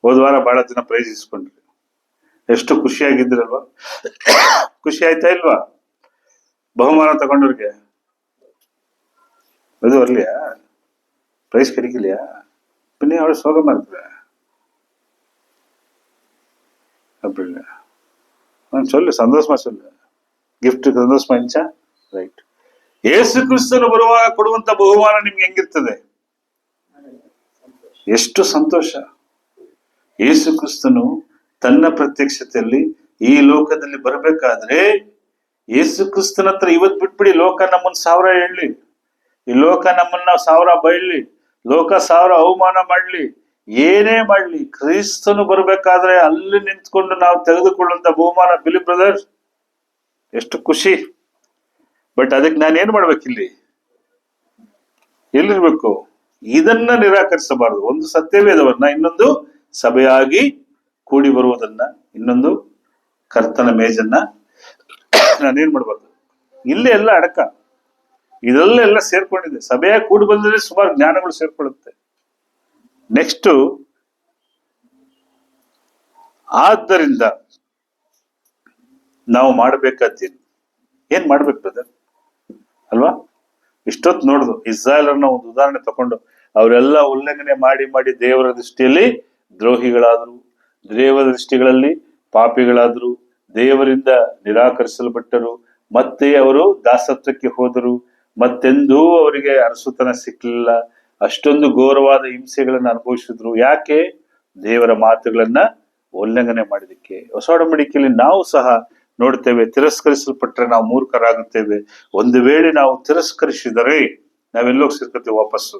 ಹೋದ ವಾರ ಬಹಳ ಜನ ಪ್ರೈಸ್ ಇಸ್ಕೊಂಡ್ರಿ. ಎಷ್ಟು ಖುಷಿಯಾಗಿದ್ರಲ್ವಾ? ಖುಷಿ ಆಯ್ತಾ ಇಲ್ವಾ? ಬಹುಮಾನ ತಗೊಂಡವ್ರಿಗೆ ಅದು ಬರ್ಲಿಯಾ? ಪ್ರೈಸ್ கிடைக்கலையா? பின்னே அவள் சோகமா இருக்கிற அப்படி இல்லை. சொல்லு, சந்தோஷமா சொல்லு. ಗಿಫ್ಟ್ ಸಂತೋಷ ಇಂಚ ರೈಟ್. ಯೇಸು ಕ್ರಿಸ್ತನು ಬರುವಾಗ ಕೊಡುವಂತ ಬಹುಮಾನ ನಿಮ್ಗೆ ಹೆಂಗಿರ್ತದೆ? ಎಷ್ಟು ಸಂತೋಷ! ಯೇಸು ಕ್ರಿಸ್ತನು ತನ್ನ ಪ್ರತ್ಯಕ್ಷತೆಯಲ್ಲಿ ಈ ಲೋಕದಲ್ಲಿ ಬರಬೇಕಾದ್ರೆ, ಯೇಸು ಕ್ರಿಸ್ತನ ಹತ್ರ ಇವತ್ ಬಿಟ್ಬಿಡಿ, ಲೋಕ ನಮ್ಮನ್ನ 1000 ಹೇಳಲಿ, ಈ ಲೋಕ ನಮ್ಮನ್ನ 1000 ಬೈಲಿ, ಲೋಕ 1000 ಅವಮಾನ ಮಾಡ್ಲಿ, ಏನೇ ಮಾಡ್ಲಿ, ಕ್ರಿಸ್ತನು ಬರ್ಬೇಕಾದ್ರೆ ಅಲ್ಲಿ ನಿಂತ್ಕೊಂಡು ನಾವು ತೆಗೆದುಕೊಳ್ಳುವಂತ ಬಹುಮಾನ. ಬಿಲಿ ಬ್ರದರ್, ಎಷ್ಟು ಖುಷಿ! ಬಟ್ ಅದಕ್ಕೆ ನಾನು ಏನ್ ಮಾಡ್ಬೇಕಿಲ್ಲಿ? ಎಲ್ಲಿರ್ಬೇಕು? ಇದನ್ನ ನಿರಾಕರಿಸಬಾರದು. ಒಂದು ಸತ್ಯವೇದವನ್ನ, ಇನ್ನೊಂದು ಸಭೆಯಾಗಿ ಕೂಡಿ ಬರುವುದನ್ನ, ಇನ್ನೊಂದು ಕರ್ತನ ಮೇಜನ್ನ ನಾನೇನ್ ಮಾಡ್ಬಾರ್ದು. ಇಲ್ಲೇ ಎಲ್ಲ ಅಡಕ, ಇದೆಲ್ಲ ಸೇರ್ಕೊಂಡಿದೆ. ಸಭೆಯಾಗಿ ಕೂಡಿ ಬಂದ್ರೆ ಸುಮಾರು ಜ್ಞಾನಗಳು ಸೇರ್ಕೊಳ್ಳುತ್ತೆ. ನೆಕ್ಸ್ಟ್, ಆದ್ದರಿಂದ ನಾವು ಮಾಡ್ಬೇಕಾದ್ದೇನು? ಏನ್ ಮಾಡ್ಬೇಕು ಬ್ರದರ್ ಅಲ್ವಾ? ಇಷ್ಟೊತ್ತು ನೋಡುದು ಇಸ್ರಾಯೇಲ್ ಅನ್ನೋ ಒಂದು ಉದಾಹರಣೆ ತಕೊಂಡು, ಅವರೆಲ್ಲ ಉಲ್ಲಂಘನೆ ಮಾಡಿ ದೇವರ ದೃಷ್ಟಿಯಲ್ಲಿ ದ್ರೋಹಿಗಳಾದ್ರು, ದೇವರ ದೃಷ್ಟಿಗಳಲ್ಲಿ ಪಾಪಿಗಳಾದ್ರು, ದೇವರಿಂದ ನಿರಾಕರಿಸಲ್ಪಟ್ಟರು, ಮತ್ತೆ ಅವರು ದಾಸತ್ವಕ್ಕೆ ಹೋದರು, ಮತ್ತೆಂದೂ ಅವರಿಗೆ ಅರಸುತನ ಸಿಕ್ಕಲಿಲ್ಲ. ಅಷ್ಟೊಂದು ಘೋರವಾದ ಹಿಂಸೆಗಳನ್ನು ಅನುಭವಿಸಿದ್ರು. ಯಾಕೆ? ದೇವರ ಮಾತುಗಳನ್ನ ಉಲ್ಲಂಘನೆ ಮಾಡಿದಕ್ಕೆ. ಹೊಸ ಒಡಂಬಡಿಕೆಯಲ್ಲಿ ನಾವು ಸಹ ನೋಡ್ತೇವೆ, ತಿರಸ್ಕರಿಸಲ್ಪಟ್ರೆ ನಾವು ಮೂರ್ಖರಾಗುತ್ತೇವೆ. ಒಂದು ವೇಳೆ ನಾವು ತಿರಸ್ಕರಿಸಿದರೆ ನಾವೆಲ್ಲೋಗಿ ಸಿಕ್ಕತ್ತೇವೆ ವಾಪಸ್ಸು.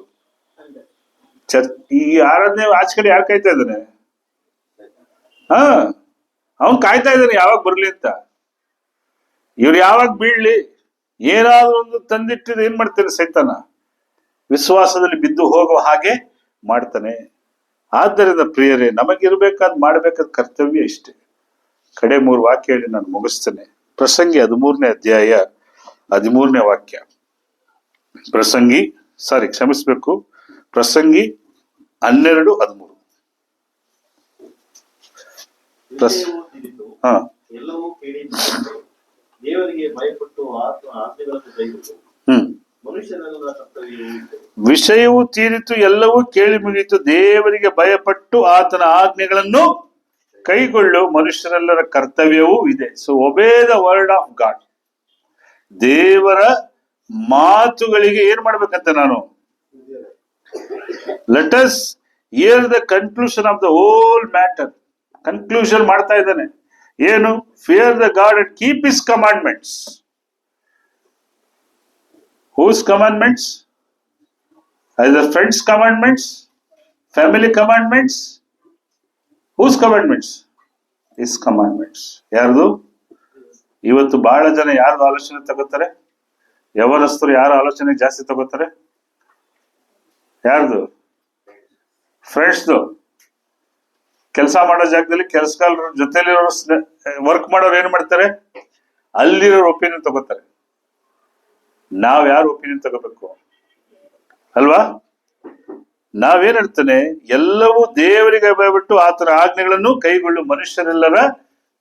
ಈ ಆರಾಧನೆ ಆಚೆ ಕಡೆ ಯಾರು ಕಾಯ್ತಾ ಇದ್ದಾನೆ? ಅವನ್ ಕಾಯ್ತಾ ಇದ್ದಾನೆ ಯಾವಾಗ ಬರ್ಲಿ ಅಂತ. ಇವ್ರು ಯಾವಾಗ ಬೀಳ್ಲಿ, ಏನಾದ್ರೂ ಒಂದು ತಂದಿಟ್ಟಿದ್ರೆ ಏನ್ ಮಾಡ್ತಾನೆ ಸೈತಾನ? ವಿಶ್ವಾಸದಲ್ಲಿ ಬಿದ್ದು ಹೋಗೋ ಹಾಗೆ ಮಾಡ್ತಾನೆ. ಆದ್ದರಿಂದ ಪ್ರಿಯರೇ, ನಮಗಿರ್ಬೇಕಾದ್ ಮಾಡ್ಬೇಕಾದ ಕರ್ತವ್ಯ ಇಷ್ಟೇ. ಕಡೆ 3 ವಾಕ್ಯ ಹೇಳಿ ನಾನು ಮುಗಿಸ್ತೇನೆ. ಪ್ರಸಂಗಿ 13ನೇ ಅಧ್ಯಾಯ 13ನೇ ವಾಕ್ಯ. ಕ್ಷಮಿಸ್ಬೇಕು, ಪ್ರಸಂಗಿ 12:13. ಎಲ್ಲವೂ ಕೇಳಿ ದೇವರಿಗೆ ಭಯಪಟ್ಟು ಆಜ್ಞೆಗಳನ್ನು ಕೈಗೊಂಡು ಮನುಷ್ಯನೆಲ್ಲ ಕರ್ತವ್ಯವೂ ಇದೆ. ವಿಷಯವು ತೀರಿತು, ಎಲ್ಲವೂ ಕೇಳಿ ಮುಗಿಯಿತು, ದೇವರಿಗೆ ಭಯಪಟ್ಟು ಆತನ ಆಜ್ಞೆಗಳನ್ನು ಕೈಗೊಳ್ಳು, ಮನುಷ್ಯರೆಲ್ಲರ ಕರ್ತವ್ಯವೂ ಇದೆ. So ಒಬೇ the word of god. ದೇವರ ಮಾತುಗಳಿಗೆ ಏನ್ ಮಾಡ್ಬೇಕಂತ ನಾನು, let us here the conclusion of the whole matter. Conclusion ಮಾಡ್ತಾ ಇದ್ದಾನೆ. ಏನು? Fear the god and keep his commandments. Whose commandments? Either friends' commandments, family commandments. Whose commandments? His commandments. ಯಾರ್ದು? ಇವತ್ತು ಬಹಳ ಜನ ಯಾರ್ದು ಆಲೋಚನೆ ತಗೋತಾರೆ? ಯವನಸ್ಥರು ಯಾರ ಆಲೋಚನೆ ಜಾಸ್ತಿ ತಗೋತಾರೆ? ಯಾರ್ದು? ಫ್ರೆಂಡ್ಸ್ದು. ಕೆಲಸ ಮಾಡೋ ಜಾಗದಲ್ಲಿ ಕೆಲಸಗಾರರ ಜೊತೆಲಿರೋ ವರ್ಕ್ ಮಾಡೋರು ಏನ್ ಮಾಡ್ತಾರೆ? ಅಲ್ಲಿರೋ ಒಪಿನಿಯನ್ ತಗೋತಾರೆ. ನಾವ್ ಯಾರು ಒಪಿನಿಯನ್ ತಗೋಬೇಕು ಅಲ್ವಾ? ನಾವೇನ್ ಹೇಳ್ತಾನೆ? ಎಲ್ಲವೂ ದೇವರಿಗೆ ಭಯಪಟ್ಟು ಆತನ ಆಜ್ಞೆಗಳನ್ನು ಕೈಗೊಳ್ಳು, ಮನುಷ್ಯರೆಲ್ಲರ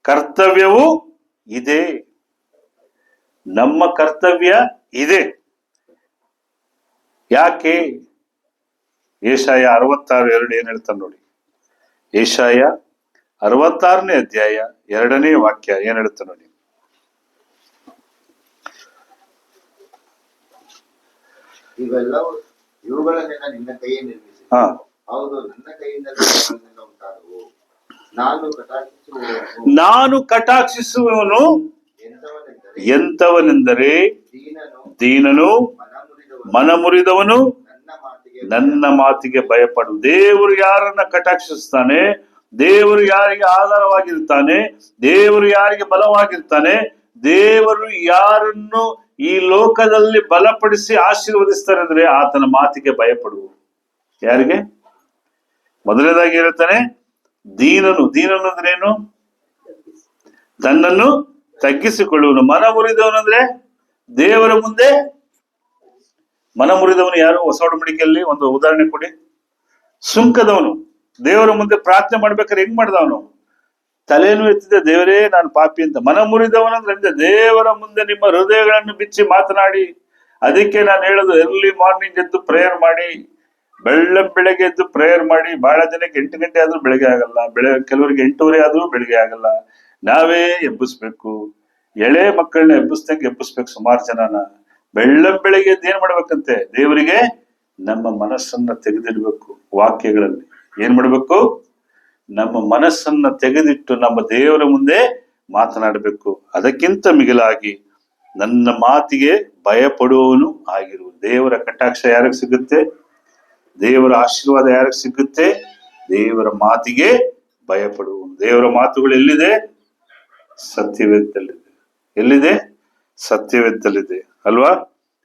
ಕರ್ತವ್ಯವೂ ಇದೆ. ನಮ್ಮ ಕರ್ತವ್ಯ ಇದೆ. ಯಾಕೆ? ಯೆಶಾಯ 66:2 ಏನ್ ಹೇಳ್ತಾನೆ ನೋಡಿ. ಯೆಶಾಯ 66ನೇ ಅಧ್ಯಾಯ 2ನೇ ವಾಕ್ಯ ಏನ್ ಹೇಳ್ತಾನೆ ನೋಡಿ. ಇವುಗಳನ್ನೆಲ್ಲ ನಿನ್ನ ಕೈಯೇ ನಿರ್ಮಿಸಿ, ಹೌದು ನನ್ನ ಕೈಯಿಂದಲೇ ಉಂಟಾದವು. ನಾನು ಕಟಾಕ್ಷಿಸುವವನು ಎಂತವನೆಂದರೆ ದೀನನು, ಮನಮುರಿದವನು, ನನ್ನ ಮಾತಿಗೆ ಭಯಪಡು. ದೇವರು ಯಾರನ್ನ ಕಟಾಕ್ಷಿಸ್ತಾನೆ? ದೇವರು ಯಾರಿಗೆ ಆಧಾರವಾಗಿರ್ತಾನೆ? ದೇವರು ಯಾರಿಗೆ ಬಲವಾಗಿರ್ತಾನೆ? ದೇವರು ಯಾರನ್ನು ಈ ಲೋಕದಲ್ಲಿ ಬಲಪಡಿಸಿ ಆಶೀರ್ವದಿಸ್ತಾನೆ ಅಂದ್ರೆ ಆತನ ಮಾತಿಗೆ ಭಯಪಡುವ. ಯಾರಿಗೆ? ಮೊದಲನೇದಾಗಿ ಹೇಳ್ತಾನೆ ದೀನನು. ದೀನನು ಅಂದ್ರೆ ಏನು? ತನ್ನನ್ನು ತಗ್ಗಿಸಿಕೊಳ್ಳುವನು. ಮನ ಮುರಿದವನಂದ್ರೆ ದೇವರ ಮುಂದೆ ಮನ ಮುರಿದವನು ಯಾರು? ಹೊಸ ಒಡಂಬಡಿಕೆಯಲ್ಲಿ ಒಂದು ಉದಾಹರಣೆ ಕೊಡಿ. ಸುಂಕದವನು ದೇವರ ಮುಂದೆ ಪ್ರಾರ್ಥನೆ ಮಾಡ್ಬೇಕಾದ್ರೆ ಹೆಂಗ್ ಮಾಡ್ದವನು? ತಲೆನೂ ಎತ್ತಿದೆ, ದೇವರೇ ನಾನು ಪಾಪಿ ಅಂತ. ಮನ ಮುರಿದವನಂದ್ರೆ ದೇವರ ಮುಂದೆ ನಿಮ್ಮ ಹೃದಯಗಳನ್ನು ಬಿಚ್ಚಿ ಮಾತನಾಡಿ. ಅದಕ್ಕೆ ನಾನು ಹೇಳೋದು, ಎರ್ಲಿ ಮಾರ್ನಿಂಗ್ ಎದ್ದು ಪ್ರೇಯರ್ ಮಾಡಿ, ಬೆಳಗ್ಗೆ ಎದ್ದು ಪ್ರೇಯರ್ ಮಾಡಿ. ಬಹಳ ಜನಕ್ಕೆ 8 ಗಂಟೆ ಆದ್ರೂ ಬೆಳಗ್ಗೆ ಆಗಲ್ಲ, ಕೆಲವರಿಗೆ 8:30 ಆದ್ರೂ ಬೆಳಗ್ಗೆ ಆಗಲ್ಲ. ನಾವೇ ಎಬ್ಬಿಸ್ಬೇಕು, ಎಳೆ ಮಕ್ಕಳನ್ನ ಎಬ್ಬಿಸ್ದಂಗೆ ಎಬ್ಬಿಸ್ಬೇಕು. ಸುಮಾರು ಜನನ ಬೆಳಗ್ಗೆ ಎದ್ದು ಏನ್ ಮಾಡ್ಬೇಕಂತೆ? ದೇವರಿಗೆ ನಮ್ಮ ಮನಸ್ಸನ್ನ ತೆಗೆದಿಡ್ಬೇಕು. ವಾಕ್ಯಗಳಲ್ಲಿ ಏನ್ ಮಾಡ್ಬೇಕು? ನಮ್ಮ ಮನಸ್ಸನ್ನ ತೆಗೆದಿಟ್ಟು ನಮ್ಮ ದೇವರ ಮುಂದೆ ಮಾತನಾಡಬೇಕು. ಅದಕ್ಕಿಂತ ಮಿಗಿಲಾಗಿ ನನ್ನ ಮಾತಿಗೆ ಭಯಪಡುವವನು ಆಗಿರು. ದೇವರ ಕಟಾಕ್ಷ ಯಾರಿಗೆ ಸಿಗುತ್ತೆ? ದೇವರ ಆಶೀರ್ವಾದ ಯಾರಿಗೆ ಸಿಗುತ್ತೆ? ದೇವರ ಮಾತಿಗೆ ಭಯಪಡುವವನು. ದೇವರ ಮಾತುಗಳು ಎಲ್ಲಿದೆ? ಸತ್ಯವೇದದಲ್ಲಿದೆ. ಎಲ್ಲಿದೆ? ಸತ್ಯವೇದದಲ್ಲಿದೆ ಅಲ್ವಾ?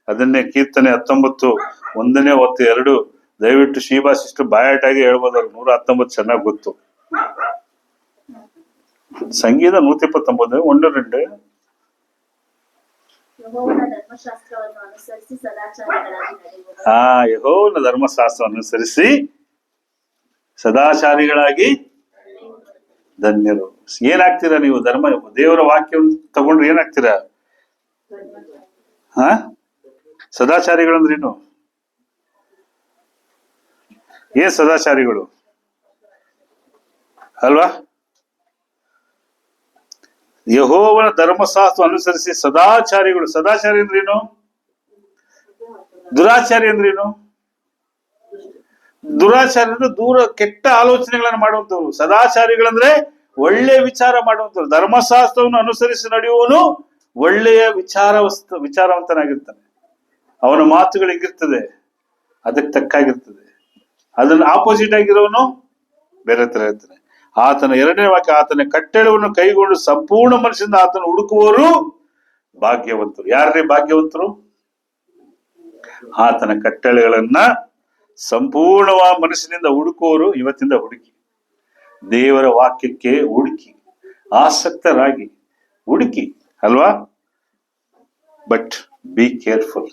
ಅದನ್ನೇ ಕೀರ್ತನೆ 19 1ನೇ ಹೊತ್ತು 2 ದಯವಿಟ್ಟು ಶ್ರೀಭಾಷಿಷ್ಟು ಬಾಯಾಟಾಗಿ ಹೇಳ್ಬೋದು. 119 ಚೆನ್ನಾಗಿ ಗೊತ್ತು. ಸಂಗೀತ 129 1 2 ಯೆಹೋವನ ಧರ್ಮಶಾಸ್ತ್ರವನ್ನು ಅನುಸರಿಸಿ ಸದಾಚಾರಿಗಳಾಗಿ ಧನ್ಯರು. ಏನಾಗ್ತೀರಾ ನೀವು? ದೇವರ ವಾಕ್ಯವನ್ನು ತಗೊಂಡ್ರೆ ಏನಾಗ್ತೀರಾ? ಸದಾಚಾರಿಗಳಂದ್ರೇನು? ಏನ್ ಸದಾಚಾರಿಗಳು ಅಲ್ವಾ? ಯೆಹೋವನ ಧರ್ಮಶಾಸ್ತ್ರ ಅನುಸರಿಸಿ ಸದಾಚಾರಿಗಳು. ಸದಾಚಾರಿ ಅಂದ್ರೇನು? ದುರಾಚಾರಿ ಅಂದ್ರೇನು? ದುರಾಚಾರಿ ಅಂದ್ರೆ ದೂರ ಕೆಟ್ಟ ಆಲೋಚನೆಗಳನ್ನ ಮಾಡುವಂತವ್ರು. ಸದಾಚಾರಿಗಳಂದ್ರೆ ಒಳ್ಳೆಯ ವಿಚಾರ ಮಾಡುವಂತವ್ರು. ಧರ್ಮಶಾಸ್ತ್ರವನ್ನು ಅನುಸರಿಸಿ ನಡೆಯುವವನು ಒಳ್ಳೆಯ ವಿಚಾರವಂತನಾಗಿರ್ತಾನೆ. ಅವನ ಮಾತುಗಳು ಹೆಂಗಿರ್ತದೆ? ಅದಕ್ಕೆ ತಕ್ಕಾಗಿರ್ತದೆ. ಅದನ್ನ ಆಪೋಸಿಟ್ ಆಗಿರೋನು ಬೇರೆ ತರ ಇರ್ತಾನೆ. ಆತನ 2ನೇ ವಾಕ್ಯ, ಆತನ ಕಟ್ಟಳೆಯನ್ನು ಕೈಗೊಂಡು ಸಂಪೂರ್ಣ ಮನಸ್ಸಿಂದ ಆತನ ಹುಡುಕುವವರು ಭಾಗ್ಯವಂತರು. ಯಾರೇ ಭಾಗ್ಯವಂತರು? ಆತನ ಕಟ್ಟಳೆಗಳನ್ನ ಸಂಪೂರ್ಣವಾದ ಮನಸ್ಸಿನಿಂದ ಹುಡುಕುವವರು. ಇವತ್ತಿಂದ ಹುಡುಕಿ, ದೇವರ ವಾಕ್ಯಕ್ಕೆ ಹುಡುಕಿ, ಆಸಕ್ತರಾಗಿ ಹುಡುಕಿ ಅಲ್ವಾ? But be careful.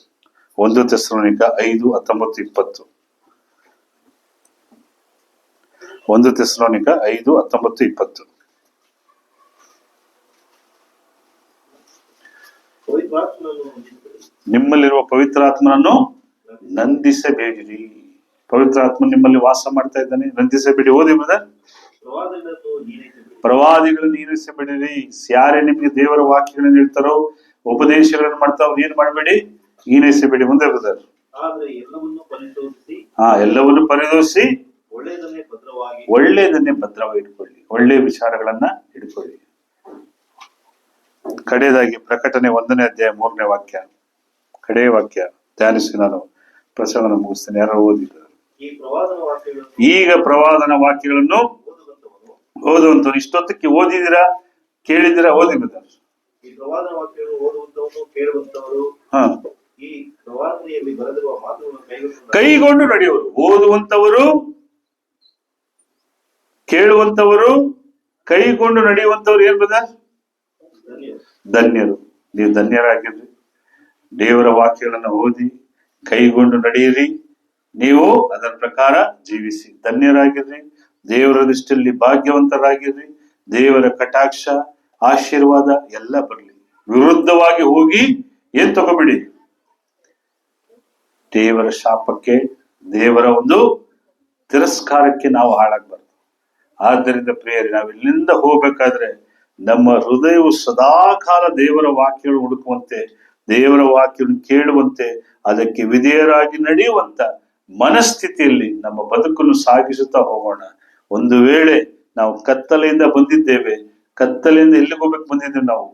1 Thessalonica 5:19-20. 1 Thessalonica 5:19-20. ನಿಮ್ಮಲ್ಲಿರುವ ಪವಿತ್ರಾತ್ಮನನ್ನು ನಂದಿಸಬೇಡಿರಿ. ಪವಿತ್ರಾತ್ಮ ನಿಮ್ಮಲ್ಲಿ ವಾಸ ಮಾಡ್ತಾ ಇದ್ದಾನೆ, ನಂದಿಸಬೇಡಿ. ಓದಿ ಬ್ರದರ್. ಪ್ರವಾದಿಗಳನ್ನು ಈರಿಸಬೇಡಿರಿ. ಯಾರೇ ನಿಮ್ಗೆ ದೇವರ ವಾಕ್ಯಗಳನ್ನು ಹೇಳ್ತಾರೋ, ಉಪದೇಶಗಳನ್ನು ಮಾಡ್ತಾರೋ, ಏನ್ ಮಾಡಬೇಡಿ? ಈನೈಸಬೇಡಿ. ಮುಂದೆ ಬ್ರದರ್. ಎಲ್ಲವನ್ನು ಪರಿಶೋಧಿಸಿ ಒಳ್ಳೆಯದನ್ನೇ ಭದ್ರವಾಗಿ ಇಟ್ಕೊಳ್ಳಿ. ಒಳ್ಳೆಯ ವಿಚಾರಗಳನ್ನ ಇಟ್ಕೊಳ್ಳಿ. ಕಡೆಯದಾಗಿ ಪ್ರಕಟಣೆ 1ನೇ ಅಧ್ಯಾಯ 3ನೇ ವಾಕ್ಯ, ಕಡೆಯ ವಾಕ್ಯ ಧ್ಯಾನಿಸಿ ನಾನು ಪ್ರಸಂಗನ ಮುಗಿಸ್ತೇನೆ. ಯಾರು ಓದಿದ್ದಾರೆ? ಈಗ ಪ್ರವಾದನ ವಾಕ್ಯಗಳನ್ನು ಓದುವಂತವ್ರು. ಇಷ್ಟೊತ್ತಕ್ಕೆ ಓದಿದಿರಾ? ಕೇಳಿದಿರಾ? ಓದಿ ಬ್ರದರ್. ಕೈಗೊಂಡು ನಡೆಯುವರು. ಓದುವಂತವರು, ಕೇಳುವಂತವರು, ಕೈಗೊಂಡು ನಡೆಯುವಂತವ್ರು ಏನ್ ಬ್ರದರ್? ಧನ್ಯರು. ನೀವು ಧನ್ಯರಾಗಿರ್ರಿ. ದೇವರ ವಾಕ್ಯಗಳನ್ನು ಓದಿ ಕೈಗೊಂಡು ನಡೆಯಿರಿ. ನೀವು ಅದರ ಪ್ರಕಾರ ಜೀವಿಸಿ ಧನ್ಯರಾಗಿರ್ರಿ. ದೇವರ ದೃಷ್ಟಿಯಲ್ಲಿ ಭಾಗ್ಯವಂತರಾಗಿರ್ರಿ. ದೇವರ ಕಟಾಕ್ಷ, ಆಶೀರ್ವಾದ ಎಲ್ಲ ಬರಲಿ. ವಿರುದ್ಧವಾಗಿ ಹೋಗಿ ಏನ್ ತಗೋಬಿಡಿ? ದೇವರ ಶಾಪಕ್ಕೆ, ದೇವರ ಒಂದು ತಿರಸ್ಕಾರಕ್ಕೆ ನಾವು ಹಾಳಾಗಬಾರ್ದು. ಆದ್ದರಿಂದ ಪ್ರಿಯರೇ, ನಾವು ಇಲ್ಲಿಂದ ಹೋಗ್ಬೇಕಾದ್ರೆ ನಮ್ಮ ಹೃದಯವು ಸದಾಕಾಲ ದೇವರ ವಾಕ್ಯಗಳು ಹುಡುಕುವಂತೆ, ದೇವರ ವಾಕ್ಯವನ್ನು ಕೇಳುವಂತೆ, ಅದಕ್ಕೆ ವಿಧೇಯರಾಗಿ ನಡೆಯುವಂತ ಮನಸ್ಥಿತಿಯಲ್ಲಿ ನಮ್ಮ ಬದುಕನ್ನು ಸಾಗಿಸುತ್ತಾ ಹೋಗೋಣ. ಒಂದು ವೇಳೆ ನಾವು ಕತ್ತಲೆಯಿಂದ ಬಂದಿದ್ದೇವೆ, ಕತ್ತಲೆಯಿಂದ ಎಲ್ಲಿಗೆ ಹೋಗ್ಬೇಕು ಬಂದಿದ್ದೇವೆ? ನಾವು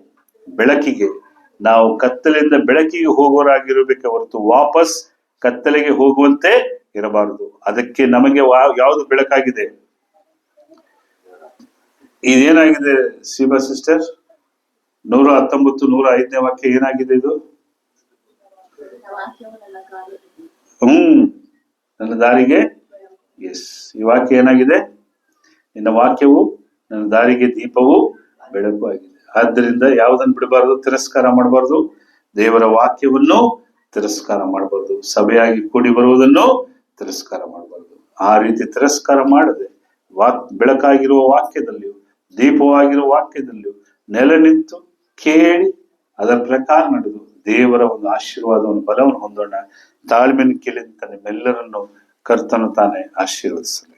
ಬೆಳಕಿಗೆ. ನಾವು ಕತ್ತಲೆಯಿಂದ ಬೆಳಕಿಗೆ ಹೋಗೋರಾಗಿರ್ಬೇಕೆ ಹೊರತು ವಾಪಸ್ ಕತ್ತಲೆಗೆ ಹೋಗುವಂತೆ ಇರಬಾರದು. ಅದಕ್ಕೆ ನಮಗೆ ಯಾವುದು ಬೆಳಕಾಗಿದೆ? ಇದೇನಾಗಿದೆ ಸೀಬಾ ಸಿಸ್ಟರ್? 119 105ನೇ ವಾಕ್ಯ ಏನಾಗಿದೆ ಇದು? ನನ್ನ ದಾರಿಗೆ. ಎಸ್, ಈ ವಾಕ್ಯ ಏನಾಗಿದೆ? ನಿನ್ನ ವಾಕ್ಯವು ನನ್ನ ದಾರಿಗೆ ದೀಪವು ಬೆಳಕು ಆಗಿದೆ. ಆದ್ದರಿಂದ ಯಾವುದನ್ನು ಬಿಡಬಾರದು? ತಿರಸ್ಕಾರ ಮಾಡಬಾರ್ದು. ದೇವರ ವಾಕ್ಯವನ್ನು ತಿರಸ್ಕಾರ ಮಾಡಬಾರ್ದು. ಸಭೆಯಾಗಿ ಕೂಡಿ ಬರುವುದನ್ನು ತಿರಸ್ಕಾರ ಮಾಡಬಾರ್ದು. ಆ ರೀತಿ ತಿರಸ್ಕಾರ ಮಾಡದೆ ಬೆಳಕಾಗಿರುವ ವಾಕ್ಯದಲ್ಲಿಯೂ ದೀಪವಾಗಿರುವ ವಾಕ್ಯದಲ್ಲಿಯೂ ನೆಲೆ ನಿಂತು ಕೇಳಿ ಅದರ ಪ್ರಕಾರ ನಡೆದು ದೇವರ ಒಂದು ಆಶೀರ್ವಾದವನ್ನು ಬಲವನ್ನು ಹೊಂದೋಣ. ತಾಳ್ಮೆಯನ್ನು ಕೇಳಿ ನಿಮ್ಮೆಲ್ಲರನ್ನು ಕರ್ತನು ತಾನೇ ಆಶೀರ್ವದಿಸಲಿ.